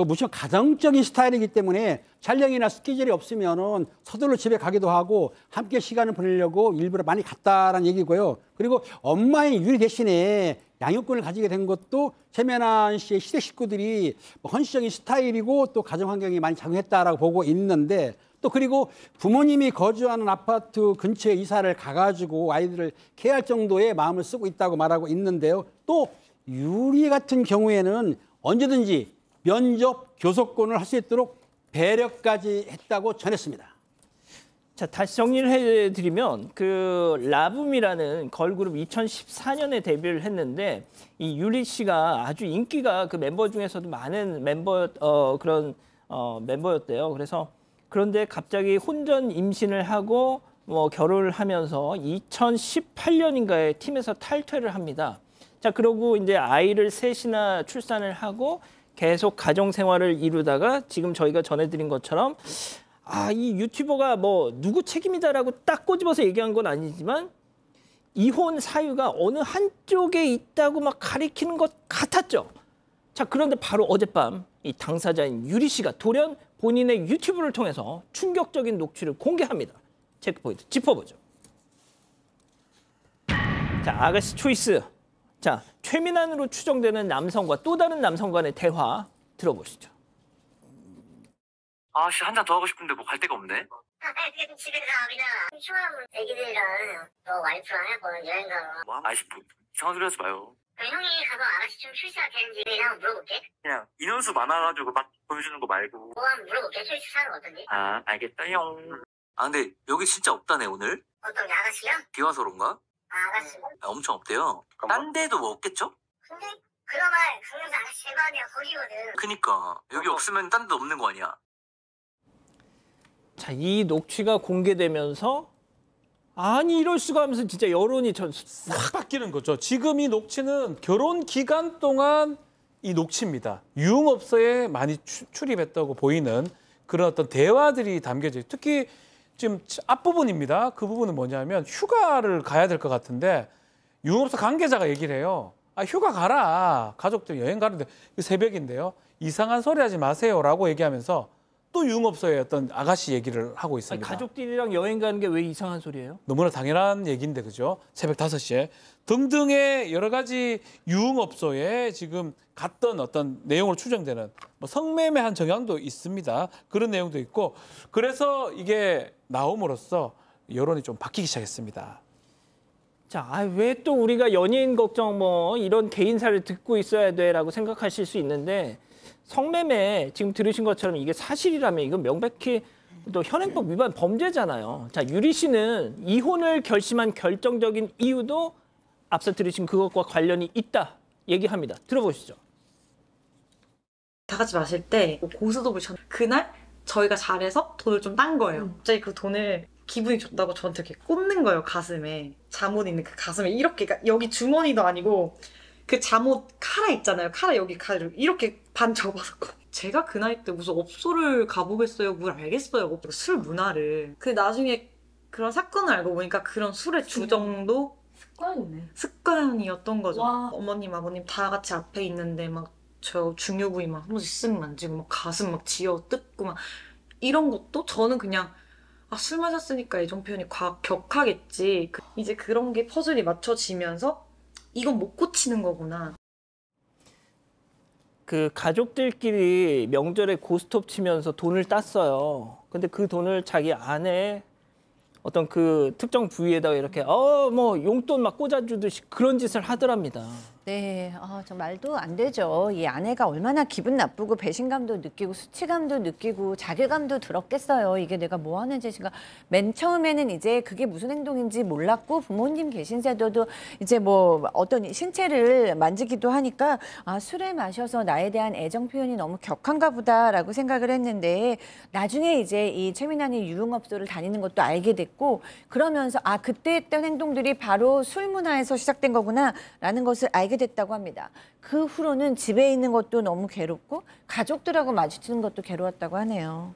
무슨 가정적인 스타일이기 때문에 촬영이나 스케줄이 없으면은 서둘러 집에 가기도 하고 함께 시간을 보내려고 일부러 많이 갔다라는 얘기고요. 그리고 엄마인 유리 대신에 양육권을 가지게 된 것도 최민환 씨의 시댁 식구들이 헌시적인 스타일이고 또 가정 환경이 많이 작용했다라고 보고 있는데 또 그리고 부모님이 거주하는 아파트 근처에 이사를 가가지고 아이들을 케어할 정도의 마음을 쓰고 있다고 말하고 있는데요. 또 유리 같은 경우에는 언제든지 면접, 교섭권을 할 수 있도록 배려까지 했다고 전했습니다. 자, 다시 정리를 해드리면 그 라붐이라는 걸그룹 2014년에 데뷔를 했는데 이 유리 씨가 아주 인기가 그 멤버 중에서도 많은 멤버였대요. 그런데 갑자기 혼전 임신을 하고 뭐 결혼을 하면서 2018년인가에 팀에서 탈퇴를 합니다. 자, 그러고 이제 아이를 셋이나 출산을 하고 계속 가정 생활을 이루다가 지금 저희가 전해드린 것처럼 이 유튜버가 뭐 누구 책임이다라고 딱 꼬집어서 얘기한 건 아니지만 이혼 사유가 어느 한쪽에 있다고 막 가리키는 것 같았죠. 자, 그런데 바로 어젯밤 이 당사자인 유리 씨가 돌연 본인의 유튜브를 통해서 충격적인 녹취를 공개합니다. 체크포인트 짚어보죠. 자, 아가씨 초이스. 자, 최민환으로 추정되는 남성과 또 다른 남성 간의 대화 들어보시죠. 아씨, 한 잔 더 하고 싶은데 뭐 갈 데가 없네. 집에 가, 그냥. 휴가하면 애기들이랑 너 와이프랑 해보는 여행 가고. 뭐, 아이씨, 뭐, 이상한 소리 하지 마요. 형이 가서 아가씨 좀 출시가 되는지 그냥 물어볼게. 그냥 인원수 많아가지고 막 보여주는 거 말고. 뭐 한번 물어볼게. 출시 사는 거 어떤지. 알겠다용. 근데 여기 진짜 없다네 오늘. 어떤 게 아가씨야? 비 와서 그런가? 아가씨. 엄청 없대요. 딴 데도 뭐 없겠죠? 근데 그러면 강남사 아가씨 제발이야 거기거든. 그니까 여기 없으면 딴 데도 없는 거 아니야. 자, 이 녹취가 공개되면서 아니 이럴 수가 하면서 진짜 여론이 확 바뀌는 거죠. 지금 이 녹취는 결혼 기간 동안 이 녹취입니다. 유흥업소에 많이 출입했다고 보이는 그런 어떤 대화들이 담겨져 있어요. 특히 지금 앞부분입니다. 그 부분은 뭐냐면 휴가를 가야 될 것 같은데 유흥업소 관계자가 얘기를 해요. 휴가 가라. 가족들 여행 가는데 새벽인데요. 이상한 소리 하지 마세요라고 얘기하면서 또 유흥업소의 어떤 아가씨 얘기를 하고 있습니다. 가족들이랑 여행 가는 게 왜 이상한 소리예요? 너무나 당연한 얘기인데 그죠? 새벽 5시에 등등의 여러 가지 유흥업소에 지금 갔던 어떤 내용으로 추정되는 뭐 성매매한 정황도 있습니다. 그런 내용도 있고 그래서 이게 나옴으로써 여론이 좀 바뀌기 시작했습니다. 자, 왜 또 우리가 연예인 걱정 뭐 이런 개인사를 듣고 있어야 돼라고 생각하실 수 있는데 성매매 지금 들으신 것처럼 이게 사실이라면 이건 명백히 또 현행법 위반 범죄잖아요. 자, 유리 씨는 이혼을 결심한 결정적인 이유도 앞서 들으신 그것과 관련이 있다 얘기합니다. 들어보시죠. 다 같이 마실 때 고스톱을 쳤는데 그날 저희가 잘해서 돈을 좀 딴 거예요. 갑자기 그 돈을 기분이 좋다고 저한테 이렇게 꽂는 거예요. 가슴에. 잠옷 있는 그 가슴에 이렇게 그러니까 여기 주머니도 아니고 그 잠옷 카라 있잖아요. 카라 여기 가로 이렇게 반 접어서 제가 그 나이 때 무슨 업소를 가보겠어요. 뭘 알겠어요. 술 문화를. 근데 나중에 그런 사건을 알고 보니까 그런 술의 주정도 습관이었던 거죠. 와. 어머님 아버님 다 같이 앞에 있는데 막 저 중요 부위 막 한 번씩 쓱 만지고 막 가슴 막 지어 뜯고 막 이런 것도 저는 그냥 아, 술 마셨으니까 애정 표현이 격하겠지. 이제 그런 게 퍼즐이 맞춰지면서 이건 못 고치는 거구나. 그 가족들끼리 명절에 고스톱 치면서 돈을 땄어요. 근데 그 돈을 자기 아내 어떤 그 특정 부위에다가 이렇게 뭐 용돈 막 꽂아주듯이 그런 짓을 하더랍니다. 네, 저 말도 안 되죠. 이 아내가 얼마나 기분 나쁘고 배신감도 느끼고 수치감도 느끼고 자괴감도 들었겠어요. 이게 내가 뭐 하는 짓인가. 맨 처음에는 이제 그게 무슨 행동인지 몰랐고 부모님 계신 세도도 이제 뭐 어떤 신체를 만지기도 하니까 술을 마셔서 나에 대한 애정 표현이 너무 격한가 보다라고 생각을 했는데 나중에 이제 이 최민환이 유흥업소를 다니는 것도 알게 됐고 그러면서 그때 했던 행동들이 바로 술 문화에서 시작된 거구나라는 것을 알게 됐다고 합니다. 그 후로는 집에 있는 것도 너무 괴롭고 가족들하고 마주치는 것도 괴로웠다고 하네요.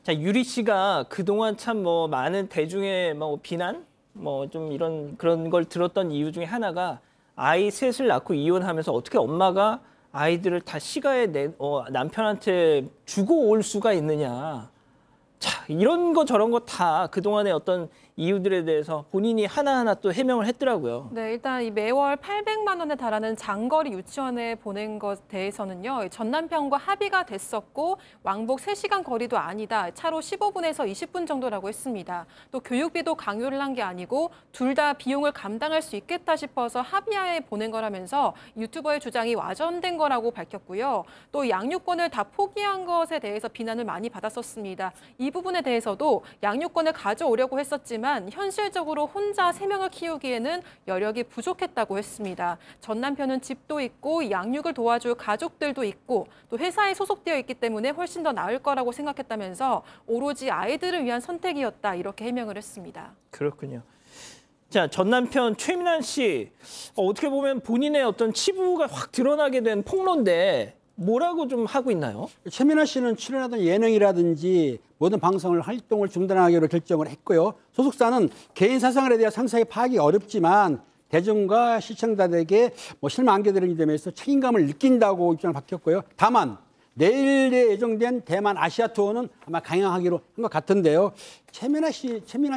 자, 유리 씨가 그동안 참 뭐 많은 대중의 뭐 비난, 뭐 좀 그런 걸 들었던 이유 중에 하나가 아이 셋을 낳고 이혼하면서 어떻게 엄마가 아이들을 다 시가에 남편한테 주고 올 수가 있느냐. 자, 이런 거 저런 거 다 그동안의 어떤 이유들에 대해서 본인이 하나하나 또 해명을 했더라고요. 네, 일단 이 매월 800만 원에 달하는 장거리 유치원에 보낸 것에 대해서는요. 전 남편과 합의가 됐었고 왕복 3시간 거리도 아니다. 차로 15분에서 20분 정도라고 했습니다. 또 교육비도 강요를 한 게 아니고 둘 다 비용을 감당할 수 있겠다 싶어서 합의하에 보낸 거라면서 유튜버의 주장이 와전된 거라고 밝혔고요. 또 양육권을 다 포기한 것에 대해서 비난을 많이 받았었습니다. 이 부분에 대해서도 양육권을 가져오려고 했었지만 현실적으로 혼자 3명을 키우기에는 여력이 부족했다고 했습니다. 전 남편은 집도 있고 양육을 도와줄 가족들도 있고 또 회사에 소속되어 있기 때문에 훨씬 더 나을 거라고 생각했다면서 오로지 아이들을 위한 선택이었다 이렇게 해명을 했습니다. 그렇군요. 자, 전 남편 최민환 씨 어떻게 보면 본인의 어떤 치부가 확 드러나게 된 폭로인데 뭐라고 좀 하고 있나요? 최민환 씨는 출연하던 예능이라든지 모든 방송을 활동을 중단하기로 결정을 했고요. 소속사는 개인 사생활에 대한 상세하게 파악이 어렵지만 대중과 시청자들에게 실망 안겨드리는 점에서 책임감을 느낀다고 입장을 밝혔고요. 다만 내일에 예정된 대만 아시아 투어는 아마 강행하기로 한 것 같은데요. 최민환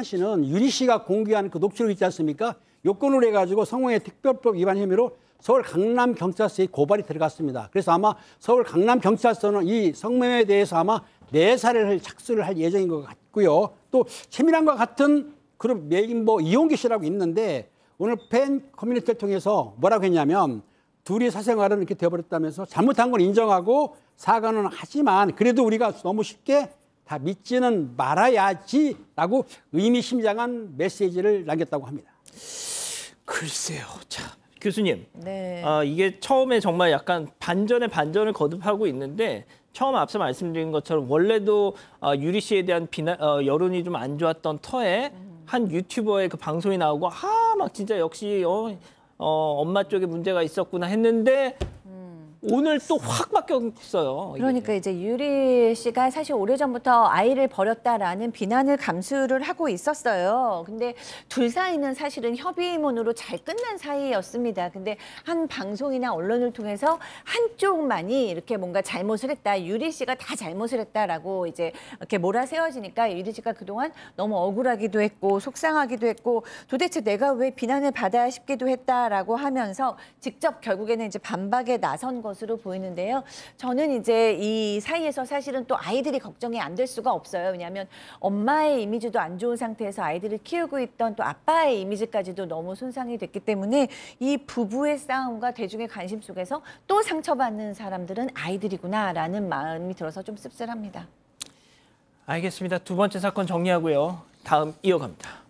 씨는 유리 씨가 공개한 그 녹취록 있지 않습니까? 요건으로 해가지고 성폭행 특별법 위반 혐의로 서울 강남경찰서에 고발이 들어갔습니다. 그래서 아마 서울 강남경찰서는 이 성매매에 대해서 아마 내사를 착수를 할 예정인 것 같고요. 또 최민환과 같은 그룹 메인보 이용기 씨라고 있는데 오늘 팬 커뮤니티를 통해서 뭐라고 했냐면 둘이 사생활은 이렇게 되어버렸다면서 잘못한 건 인정하고 사과는 하지만 그래도 우리가 너무 쉽게 다 믿지는 말아야지라고 의미심장한 메시지를 남겼다고 합니다. 글쎄요. 자, 교수님. 네. 이게 처음에 정말 약간 반전에 반전을 거듭하고 있는데 처음 앞서 말씀드린 것처럼 원래도 유리 씨에 대한 비난, 여론이 좀 안 좋았던 터에 한 유튜버의 그 방송이 나오고 막 진짜 역시 엄마 쪽에 문제가 있었구나 했는데 오늘 또 확 바뀌었어요. 그러니까 이제 유리 씨가 사실 오래전부터 아이를 버렸다라는 비난을 감수를 하고 있었어요. 근데 둘 사이는 사실은 협의문으로 잘 끝난 사이였습니다. 근데 한 방송이나 언론을 통해서 한쪽만이 이렇게 뭔가 잘못을 했다. 유리 씨가 다 잘못을 했다라고 이제 이렇게 몰아세워지니까 유리 씨가 그동안 너무 억울하기도 했고 속상하기도 했고 도대체 내가 왜 비난을 받아야 싶기도 했다라고 하면서 직접 결국에는 이제 반박에 나선 것으로 보이는데요. 저는 이제 이 사이에서 사실은 또 아이들이 걱정이 안 될 수가 없어요. 왜냐하면 엄마의 이미지도 안 좋은 상태에서 아이들을 키우고 있던 또 아빠의 이미지까지도 너무 손상이 됐기 때문에 이 부부의 싸움과 대중의 관심 속에서 또 상처받는 사람들은 아이들이구나라는 마음이 들어서 좀 씁쓸합니다. 알겠습니다. 두 번째 사건 정리하고요. 다음 이어갑니다.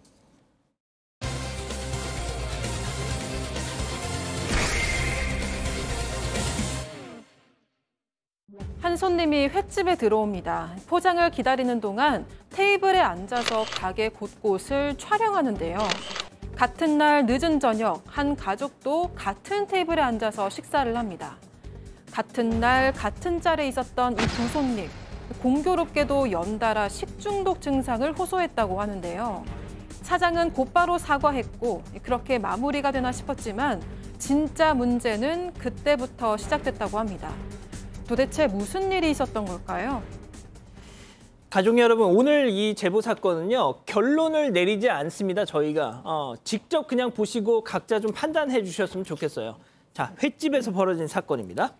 한 손님이 횟집에 들어옵니다. 포장을 기다리는 동안 테이블에 앉아서 가게 곳곳을 촬영하는데요. 같은 날 늦은 저녁, 한 가족도 같은 테이블에 앉아서 식사를 합니다. 같은 날 같은 자리에 있었던 이 두 손님, 공교롭게도 연달아 식중독 증상을 호소했다고 하는데요. 사장은 곧바로 사과했고 그렇게 마무리가 되나 싶었지만 진짜 문제는 그때부터 시작됐다고 합니다. 도대체 무슨 일이 있었던 걸까요? 가족 여러분, 오늘 이 제보 사건은요, 결론을 내리지 않습니다. 저희가 직접 그냥 보시고 각자 좀 판단해 주셨으면 좋겠어요. 자, 횟집에서 벌어진 사건입니다.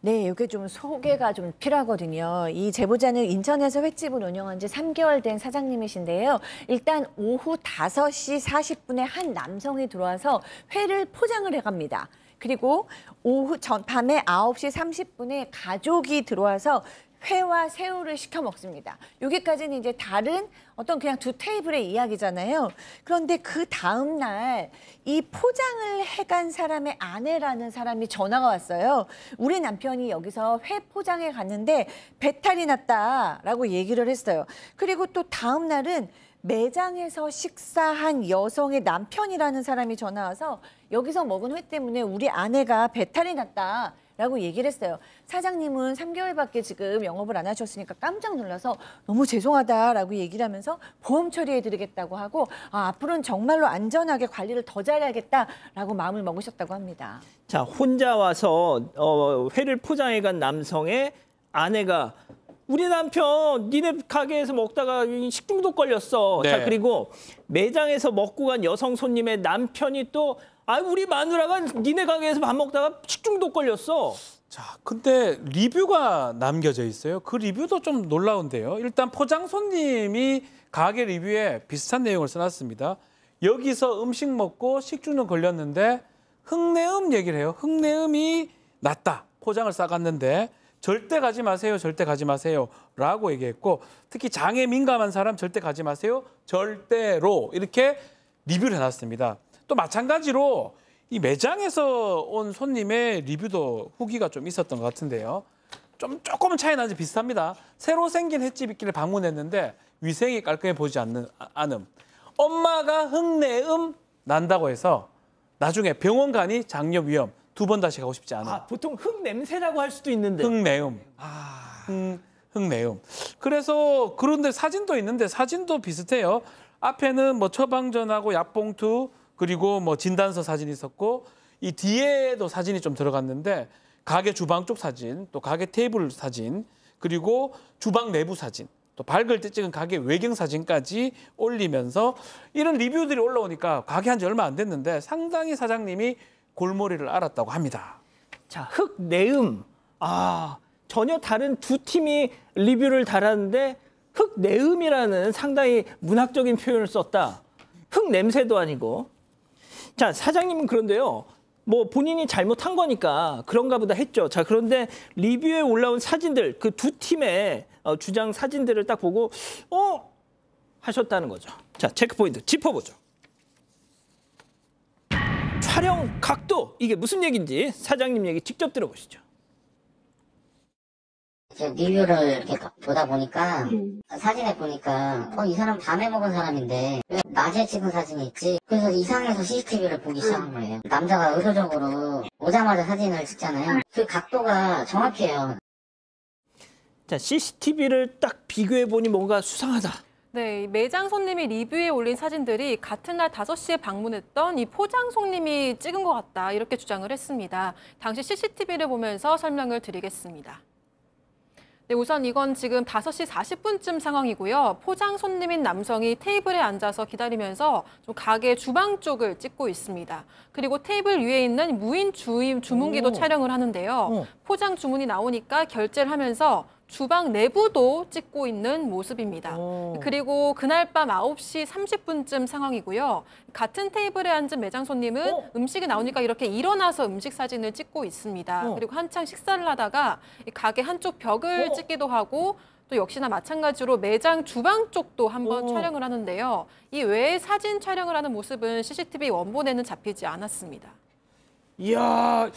네, 이게 좀 소개가 좀 필요하거든요. 이 제보자는 인천에서 횟집을 운영한 지 3개월 된 사장님이신데요. 일단 오후 5시 40분에 한 남성이 들어와서 회를 포장을 해갑니다. 그리고 밤에 9시 30분에 가족이 들어와서 회와 새우를 시켜 먹습니다. 여기까지는 이제 다른 어떤 그냥 두 테이블의 이야기잖아요. 그런데 그 다음 날 이 포장을 해간 사람의 아내라는 사람이 전화가 왔어요. 우리 남편이 여기서 회 포장해 갔는데 배탈이 났다라고 얘기를 했어요. 그리고 또 다음 날은 매장에서 식사한 여성의 남편이라는 사람이 전화 와서 여기서 먹은 회 때문에 우리 아내가 배탈이 났다라고 얘기를 했어요. 사장님은 3개월밖에 지금 영업을 안 하셨으니까 깜짝 놀라서 너무 죄송하다라고 얘기를 하면서 보험 처리해드리겠다고 하고 앞으로는 정말로 안전하게 관리를 더 잘해야겠다라고 마음을 먹으셨다고 합니다. 자, 혼자 와서 회를 포장해간 남성의 아내가 우리 남편 니네 가게에서 먹다가 식중독 걸렸어. 네. 자, 그리고 매장에서 먹고 간 여성 손님의 남편이 또 우리 마누라가 니네 가게에서 밥 먹다가 식중독 걸렸어. 자, 근데 리뷰가 남겨져 있어요. 그 리뷰도 좀 놀라운데요. 일단 포장 손님이 가게 리뷰에 비슷한 내용을 써놨습니다. 여기서 음식 먹고 식중독 걸렸는데 흙내음 얘기를 해요. 흙내음이 났다. 포장을 싸갔는데 절대 가지 마세요. 절대 가지 마세요. 라고 얘기했고 특히 장에 민감한 사람 절대 가지 마세요. 절대로 이렇게 리뷰를 해놨습니다. 또 마찬가지로 이 매장에서 온 손님의 리뷰도 후기가 좀 있었던 것 같은데요. 조금은 차이 나지 비슷합니다. 새로 생긴 횟집 있기를 방문했는데 위생이 깔끔해 보이지 않음. 엄마가 흙내음 난다고 해서 나중에 병원 가니 장염 위험. 2번 다시 가고 싶지 않아. 보통 흙 냄새라고 할 수도 있는데. 흙내음. 흙내음. 그래서 그런데 사진도 있는데 사진도 비슷해요. 앞에는 뭐 처방전하고 약봉투 그리고 뭐 진단서 사진이 있었고 이 뒤에도 사진이 좀 들어갔는데 가게 주방 쪽 사진, 또 가게 테이블 사진, 그리고 주방 내부 사진, 또 밝을 때 찍은 가게 외경 사진까지 올리면서 이런 리뷰들이 올라오니까 가게 한 지 얼마 안 됐는데 상당히 사장님이 골머리를 앓았다고 합니다. 자, 흙내음. 전혀 다른 두 팀이 리뷰를 달았는데 흙내음이라는 상당히 문학적인 표현을 썼다. 흙냄새도 아니고. 자, 사장님은 그런데요. 뭐 본인이 잘못한 거니까 그런가 보다 했죠. 자, 그런데 리뷰에 올라온 사진들, 그 두 팀의 주장 사진들을 딱 보고 하셨다는 거죠. 자, 체크포인트 짚어보죠. 촬영 각도, 이게 무슨 얘기인지 사장님 얘기 직접 들어보시죠. 리뷰를 이렇게 보다 보니까 사진에 보니까 이 사람 밤에 먹은 사람인데 왜 낮에 찍은 사진이 있지? 그래서 이상해서 CCTV를 보기 시작한 거예요. 남자가 의도적으로 오자마자 사진을 찍잖아요. 그 각도가 정확해요. 자, CCTV를 딱 비교해 보니 뭔가 수상하다. 네, 매장 손님이 리뷰에 올린 사진들이 같은 날 5시에 방문했던 이 포장 손님이 찍은 것 같다, 이렇게 주장을 했습니다. 당시 CCTV를 보면서 설명을 드리겠습니다. 네, 우선 이건 지금 5시 40분쯤 상황이고요. 포장 손님인 남성이 테이블에 앉아서 기다리면서 좀 가게 주방 쪽을 찍고 있습니다. 그리고 테이블 위에 있는 무인 주문기도 촬영을 하는데요. 포장 주문이 나오니까 결제를 하면서 주방 내부도 찍고 있는 모습입니다. 그리고 그날 밤 9시 30분쯤 상황이고요. 같은 테이블에 앉은 매장 손님은 음식이 나오니까 이렇게 일어나서 음식 사진을 찍고 있습니다. 그리고 한창 식사를 하다가 가게 한쪽 벽을 찍기도 하고 또 역시나 마찬가지로 매장 주방 쪽도 한번 촬영을 하는데요. 이 외에 사진 촬영을 하는 모습은 CCTV 원본에는 잡히지 않았습니다. 이야,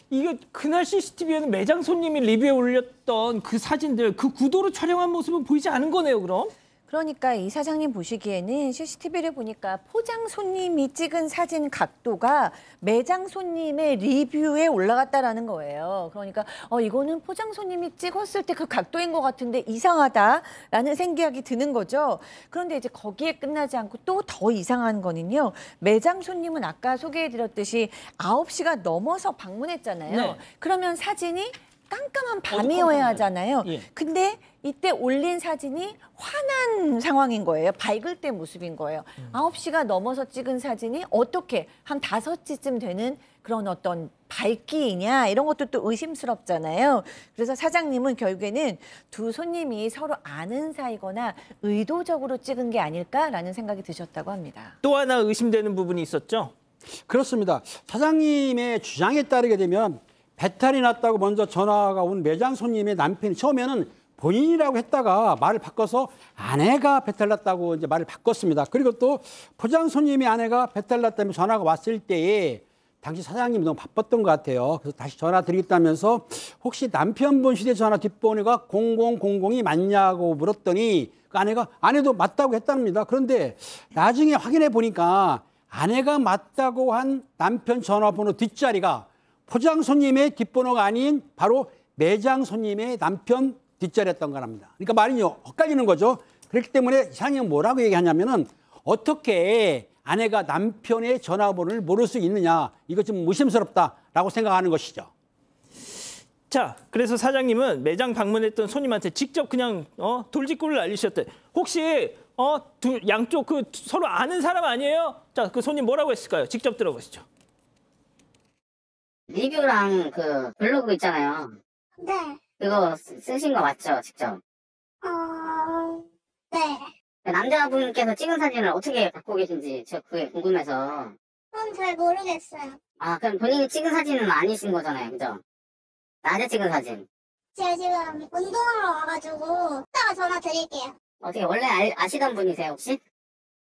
이게 그날 CCTV에는 매장 손님이 리뷰에 올렸던 그 사진들, 그 구도로 촬영한 모습은 보이지 않은 거네요, 그럼? 그러니까 이 사장님 보시기에는 CCTV를 보니까 포장 손님이 찍은 사진 각도가 매장 손님의 리뷰에 올라갔다라는 거예요. 그러니까 이거는 포장 손님이 찍었을 때 그 각도인 것 같은데 이상하다라는 생각이 드는 거죠. 그런데 이제 거기에 끝나지 않고 또 더 이상한 거는요. 매장 손님은 아까 소개해드렸듯이 9시가 넘어서 방문했잖아요. 네. 그러면 사진이 깜깜한 밤이어야 하잖아요. 예. 근데 이때 올린 사진이 화난 상황인 거예요. 밝을 때 모습인 거예요. 9시가 넘어서 찍은 사진이 어떻게 한 5시쯤 되는 그런 어떤 밝기이냐 이런 것도 또 의심스럽잖아요. 그래서 사장님은 결국에는 두 손님이 서로 아는 사이거나 의도적으로 찍은 게 아닐까라는 생각이 드셨다고 합니다. 또 하나 의심되는 부분이 있었죠? 그렇습니다. 사장님의 주장에 따르게 되면 배탈이 났다고 먼저 전화가 온 매장 손님의 남편이 처음에는 본인이라고 했다가 말을 바꿔서 아내가 배탈 났다고 이제 말을 바꿨습니다. 그리고 또 포장 손님의 아내가 배탈 났다며 전화가 왔을 때에 당시 사장님이 너무 바빴던 것 같아요. 그래서 다시 전화 드리겠다면서 혹시 남편분 휴대전화 뒷번호가 0000이 맞냐고 물었더니 그 아내가 아내도 맞다고 했답니다. 그런데 나중에 확인해 보니까 아내가 맞다고 한 남편 전화번호 뒷자리가 포장 손님의 뒷번호가 아닌 바로 매장 손님의 남편 뒷자리였던 거랍니다. 그러니까 말이 엇갈리는 거죠. 그렇기 때문에 이상형은 뭐라고 얘기하냐면은 어떻게 아내가 남편의 전화번호를 모를 수 있느냐. 이거 좀 의심스럽다라고 생각하는 것이죠. 자, 그래서 사장님은 매장 방문했던 손님한테 직접 그냥 돌직구를 날리셨대. 혹시 양쪽 그 서로 아는 사람 아니에요? 자, 그 손님 뭐라고 했을까요? 직접 들어보시죠. 리뷰랑 그 블로그 있잖아요. 네. 그거 쓰신 거 맞죠? 직접? 네. 남자분께서 찍은 사진을 어떻게 갖고 계신지 저 그게 궁금해서. 그건 잘 모르겠어요. 아, 그럼 본인이 찍은 사진은 아니신 거잖아요. 그죠? 낮에 찍은 사진. 제가 지금 운동하러 와가지고 이따가 전화 드릴게요. 어떻게 원래 아시던 분이세요 혹시?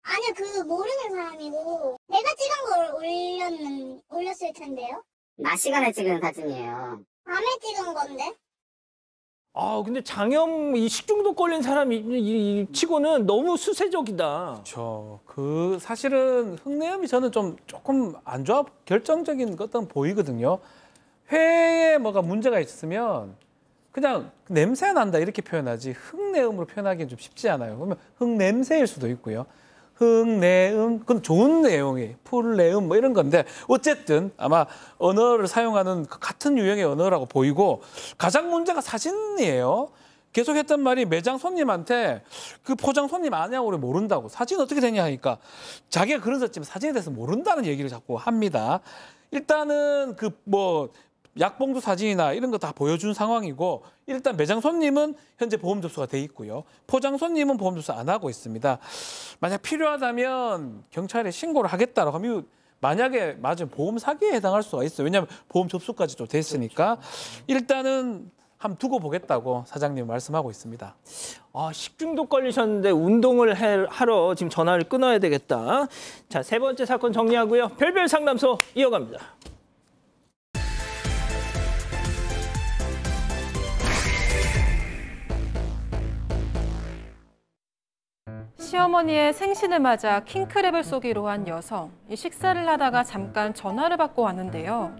아니요, 그 모르는 사람이고 내가 찍은 걸 올렸을 텐데요. 낮 시간에 찍은 사진이에요. 밤에 찍은 건데. 아, 근데 장염 이 식중독 걸린 사람이 이 치고는 너무 수세적이다. 그렇죠. 그 사실은 흙내음이 저는 조금 안 좋아 결정적인 것은 보이거든요. 회에 뭐가 문제가 있으면 그냥 냄새 난다 이렇게 표현하지 흙내음으로 표현하기는 좀 쉽지 않아요. 그러면 흙냄새일 수도 있고요. 흙내음, 그건 좋은 내용이 풀내음 뭐 이런 건데 어쨌든 아마 언어를 사용하는 같은 유형의 언어라고 보이고 가장 문제가 사진이에요. 계속 했던 말이 매장 손님한테 그 포장 손님 아냐고 그래 모른다고 사진 어떻게 되냐 하니까 자기가 그런 썼지만 사진에 대해서 모른다는 얘기를 자꾸 합니다. 일단은 그 뭐 약봉투 사진이나 이런 거 다 보여준 상황이고 일단 매장 손님은 현재 보험 접수가 돼 있고요. 포장 손님은 보험 접수 안 하고 있습니다. 만약 필요하다면 경찰에 신고를 하겠다라고 하면 만약에 맞으면 보험 사기에 해당할 수가 있어요. 왜냐하면 보험 접수까지도 됐으니까 일단은 한번 두고 보겠다고 사장님 말씀하고 있습니다. 아, 식중독 걸리셨는데 운동을 하러 지금 전화를 끊어야 되겠다. 자, 세 번째 사건 정리하고요. 별별 상담소 이어갑니다. 시어머니의 생신을 맞아 킹크랩을 쏘기로 한 여성. 이 식사를 하다가 잠깐 전화를 받고 왔는데요.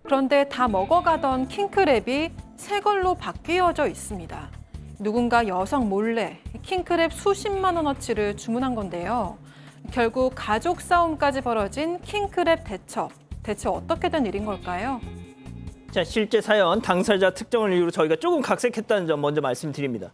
그런데 다 먹어가던 킹크랩이 새 걸로 바뀌어져 있습니다. 누군가 여성 몰래 킹크랩 수십만 원어치를 주문한 건데요. 결국 가족 싸움까지 벌어진 킹크랩 대첩. 대체 어떻게 된 일인 걸까요? 자, 실제 사연 당사자 특정을 이유로 저희가 조금 각색했다는 점 먼저 말씀드립니다.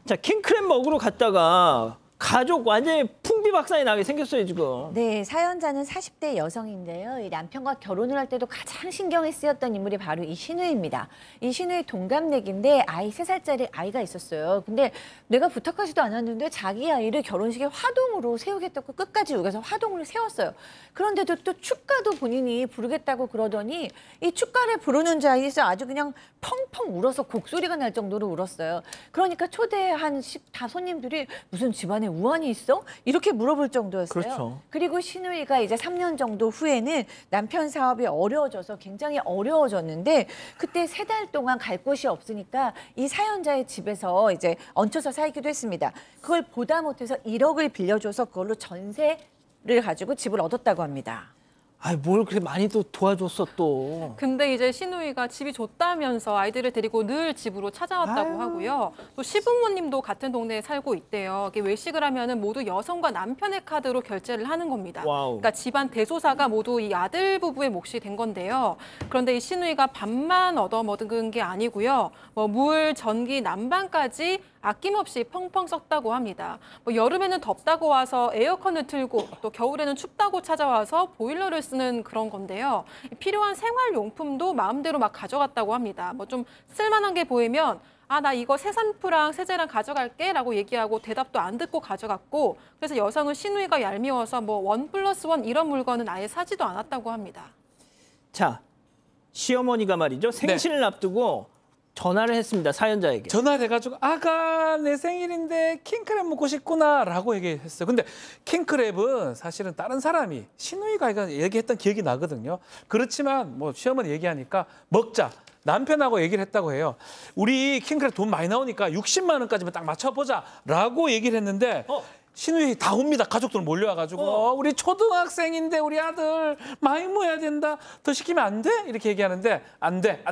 자, 킹크랩 먹으러 갔다가 가족 완전히 풍비박산이 나게 생겼어요, 지금. 네, 사연자는 40대 여성인데요. 이 남편과 결혼을 할 때도 가장 신경이 쓰였던 인물이 바로 이 신우입니다. 이 신우의 동갑내기인데 아이 3살짜리 아이가 있었어요. 근데 내가 부탁하지도 않았는데 자기 아이를 결혼식에 화동으로 세우겠다고 끝까지 우겨서 화동으로 세웠어요. 그런데도 또 축가도 본인이 부르겠다고 그러더니 이 축가를 부르는 자리에서 아주 그냥 펑펑 울어서 곡소리가 날 정도로 울었어요. 그러니까 초대한 다 손님들이 무슨 집안에 우환이 있어? 이렇게 물어볼 정도였어요. 그렇죠. 그리고 신우이가 이제 3년 정도 후에는 남편 사업이 어려워져서 굉장히 어려워졌는데 그때 3달 동안 갈 곳이 없으니까 이 사연자의 집에서 이제 얹혀서 살기도 했습니다. 그걸 보다 못해서 1억을 빌려줘서 그걸로 전세를 가지고 집을 얻었다고 합니다. 아이, 뭘 그렇게 많이 또 도와줬어 또. 근데 이제 신우이가 집이 좋다면서 아이들을 데리고 늘 집으로 찾아왔다고 하고요. 또 시부모님도 같은 동네에 살고 있대요. 이게 외식을 하면은 모두 여성과 남편의 카드로 결제를 하는 겁니다. 와우. 그러니까 집안 대소사가 모두 이 아들 부부의 몫이 된 건데요. 그런데 이 신우이가 밥만 얻어먹은 게 아니고요. 뭐 물, 전기, 난방까지 아낌없이 펑펑 썼다고 합니다. 뭐 여름에는 덥다고 와서 에어컨을 틀고 또 겨울에는 춥다고 찾아와서 보일러를 쓰는 그런 건데요. 필요한 생활용품도 마음대로 막 가져갔다고 합니다. 뭐 좀 쓸만한 게 보이면 나 이거 새 샴푸랑 세제랑 가져갈게 라고 얘기하고 대답도 안 듣고 가져갔고, 그래서 여성은 시누이가 얄미워서 뭐 1+1 이런 물건은 아예 사지도 않았다고 합니다. 자, 시어머니가 말이죠. 생신을 앞두고 전화를 했습니다. 사연자에게. 전화를 해가지고 아가 내 생일인데 킹크랩 먹고 싶구나라고 얘기했어요. 근데 킹크랩은 사실은 다른 사람이 시누이가 얘기했던 기억이 나거든요. 그렇지만 뭐 시어머니 얘기하니까 먹자. 남편하고 얘기를 했다고 해요. 우리 킹크랩 돈 많이 나오니까 60만 원까지만 딱 맞춰보자라고 얘기를 했는데 시누이 다 옵니다. 가족들 몰려와가지고 우리 초등학생인데 우리 아들 많이 모여야 된다. 더 시키면 안 돼? 이렇게 얘기하는데 안 돼.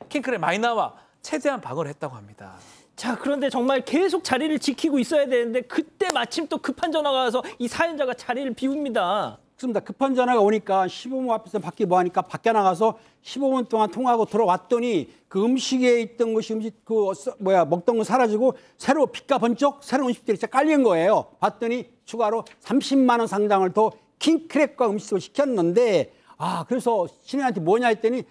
킹크랩 많이 나와. 최대한 방어를 했다고 합니다. 자, 그런데 정말 계속 자리를 지키고 있어야 되는데 그때 마침 또 급한 전화가 와서 이 사연자가 자리를 비웁니다. 그렇습니다. 급한 전화가 오니까 시부모 앞에서 밖에 뭐 하니까 밖에 나가서 15분 동안 통화하고 들어왔더니 그 음식에 있던 것이 먹던 거 사라지고 새로 빛과 번쩍 새로운 음식들이 깔린 거예요. 봤더니 추가로 30만 원 상당을 더 킹크랩과 음식을 시켰는데 그래서 신우이한테 뭐냐 했더니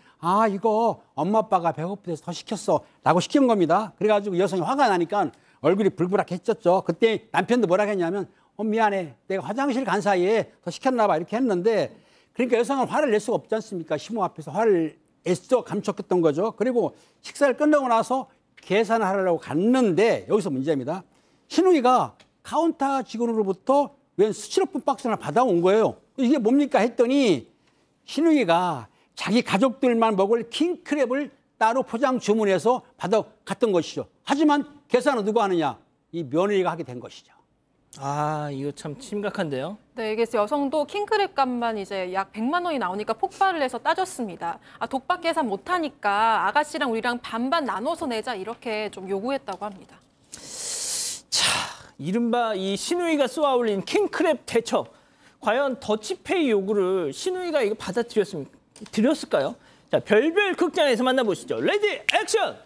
이거 엄마 아빠가 배고프대서 더 시켰어 라고 시킨 겁니다. 그래가지고 여성이 화가 나니까 얼굴이 불그랗게 했었죠. 그때 남편도 뭐라 했냐면 미안해. 내가 화장실 간 사이에 더 시켰나 봐. 이렇게 했는데 그러니까 여성은 화를 낼 수가 없지 않습니까? 시모 앞에서 화를 애써 감췄던 거죠. 그리고 식사를 끝나고 나서 계산을 하려고 갔는데 여기서 문제입니다. 시누이가 카운터 직원으로부터 웬 스티로폼 박스 하나 받아온 거예요. 이게 뭡니까 했더니 시누이가 자기 가족들만 먹을 킹크랩을 따로 포장 주문해서 받아갔던 것이죠. 하지만 계산은 누가 하느냐? 이 며느리가 하게 된 것이죠. 이거 참 심각한데요. 네, 그래서 여성도 킹크랩 값만 이제 약 100만 원이 나오니까 폭발을 해서 따졌습니다. 독박 계산 못하니까 아가씨랑 우리랑 반반 나눠서 내자 이렇게 좀 요구했다고 합니다. 자, 이른바 이 시누이가 쏘아올린 킹크랩 대처. 과연 더치페이 요구를 시누이가 이거 드렸을까요? 자, 별별 극장에서 만나보시죠. 레디 액션!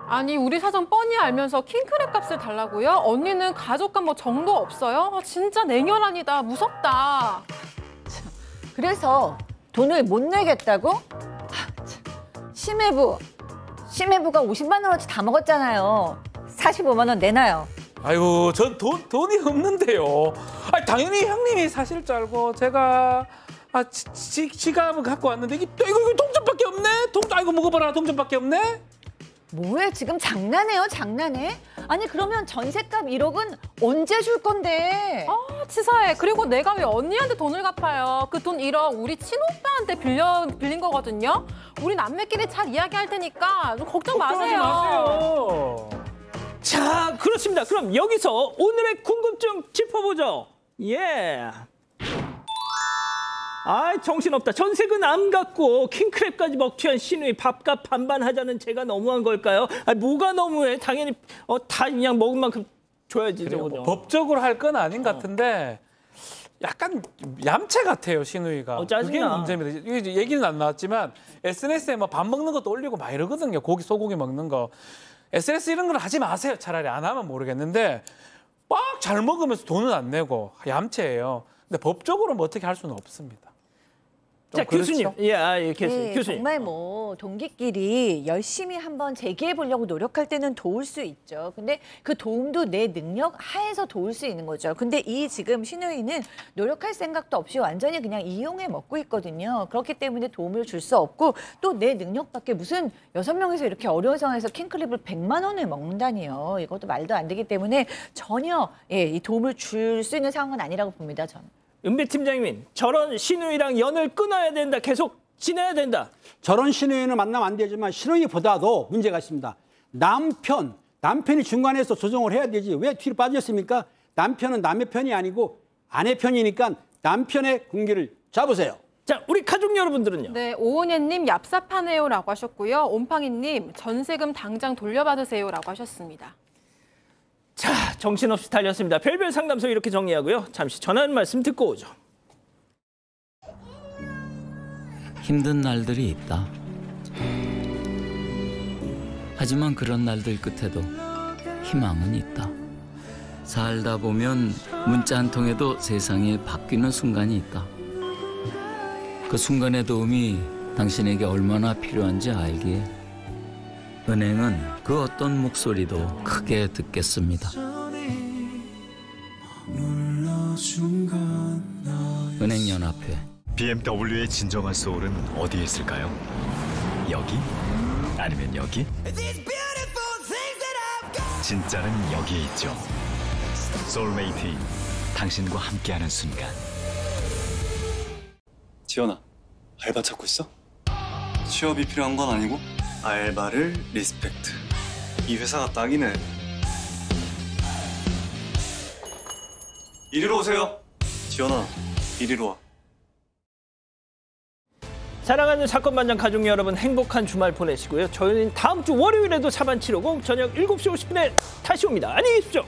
아니 우리 사정 뻔히 알면서 킹크랩 값을 달라고요? 언니는 가족감 뭐 정도 없어요? 진짜 냉혈한이다. 무섭다. 그래서 돈을 못 내겠다고? 심해부가 50만 원어치 다 먹었잖아요. 45만 원 내놔요. 아이고 전 돈이 없는데요. 당연히 형님이 사실 줄 알고 제가 지갑을 갖고 왔는데 이거 동전밖에 없네. 아이고 먹어봐라. 동전밖에 없네. 뭐해 지금 장난해요 장난해? 아니 그러면 전셋값 1억은 언제 줄 건데? 치사해. 그리고 내가 왜 언니한테 돈을 갚아요? 그 돈 1억 우리 친오빠한테 빌린 거거든요. 우리 남매끼리 잘 이야기할 테니까 좀 걱정 마세요. 자, 그렇습니다. 그럼 여기서 오늘의 궁금증 짚어보죠. 예. 정신없다. 전색은 안 갖고 킹크랩까지 먹튀한 시누이 밥값 반반 하자는 제가 너무한 걸까요? 뭐가 너무해? 당연히 다 그냥 먹은 만큼 줘야지. 뭐 법적으로 할 건 아닌 같은데 약간 얌체 같아요 시누이가. 짜증나. 그게 문제입니다. 이게 얘기는 안 나왔지만 SNS에 뭐 밥 먹는 것도 올리고 막 이러거든요. 소고기 먹는 거. SNS 이런 걸 하지 마세요. 차라리 안 하면 모르겠는데 막 잘 먹으면서 돈은 안 내고 얌체예요. 근데 법적으로 뭐 어떻게 할 수는 없습니다. 자, 그렇죠? 교수님. 교수님. 정말 동기끼리 열심히 한번 재기해 보려고 노력할 때는 도울 수 있죠. 근데 그 도움도 내 능력 하에서 도울 수 있는 거죠. 근데 이 지금 시누이는 노력할 생각도 없이 완전히 그냥 이용해 먹고 있거든요. 그렇기 때문에 도움을 줄 수 없고 또 내 능력밖에 무슨 6명에서 이렇게 어려운 상황에서 킹크랩을 100만 원을 먹는다니요. 이것도 말도 안 되기 때문에 전혀 이 도움을 줄 수 있는 상황은 아니라고 봅니다. 저는. 은배 팀장님, 저런 시누이랑 연을 끊어야 된다. 계속 지내야 된다. 저런 시누이는 만나면 안 되지만 시누이보다도 문제가 있습니다. 남편이 중간에서 조정을 해야 되지. 왜 뒤로 빠졌습니까? 남편은 남의 편이 아니고 아내 편이니까 남편의 군기를 잡으세요. 자, 우리 가족 여러분들은요? 네, 오은혜님 얍삽하네요라고 하셨고요. 옴팡이님 전세금 당장 돌려받으세요라고 하셨습니다. 자, 정신없이 달렸습니다. 별별 상담소 이렇게 정리하고요. 잠시 전화 한 말씀 듣고 오죠. 힘든 날들이 있다. 하지만 그런 날들 끝에도 희망은 있다. 살다 보면 문자 한 통에도 세상이 바뀌는 순간이 있다. 그 순간의 도움이 당신에게 얼마나 필요한지 알기에 은행은 그 어떤 목소리도 크게 듣겠습니다. 은행연합회. BMW의 진정한 소울은 어디에 있을까요? 여기? 아니면 여기? 진짜는 여기에 있죠. 소울메이트, 당신과 함께하는 순간. 지연아, 알바 찾고 있어? 취업이 필요한 건 아니고 알바를 리스펙트. 이 회사가 딱이네. 이리로 오세요. 지연아, 이리로 와. 사랑하는 사건반장 가족 여러분, 행복한 주말 보내시고요. 저희는 다음 주 월요일에도 사반 750 저녁 7시 50분에 다시 옵니다. 안녕히 계십시오.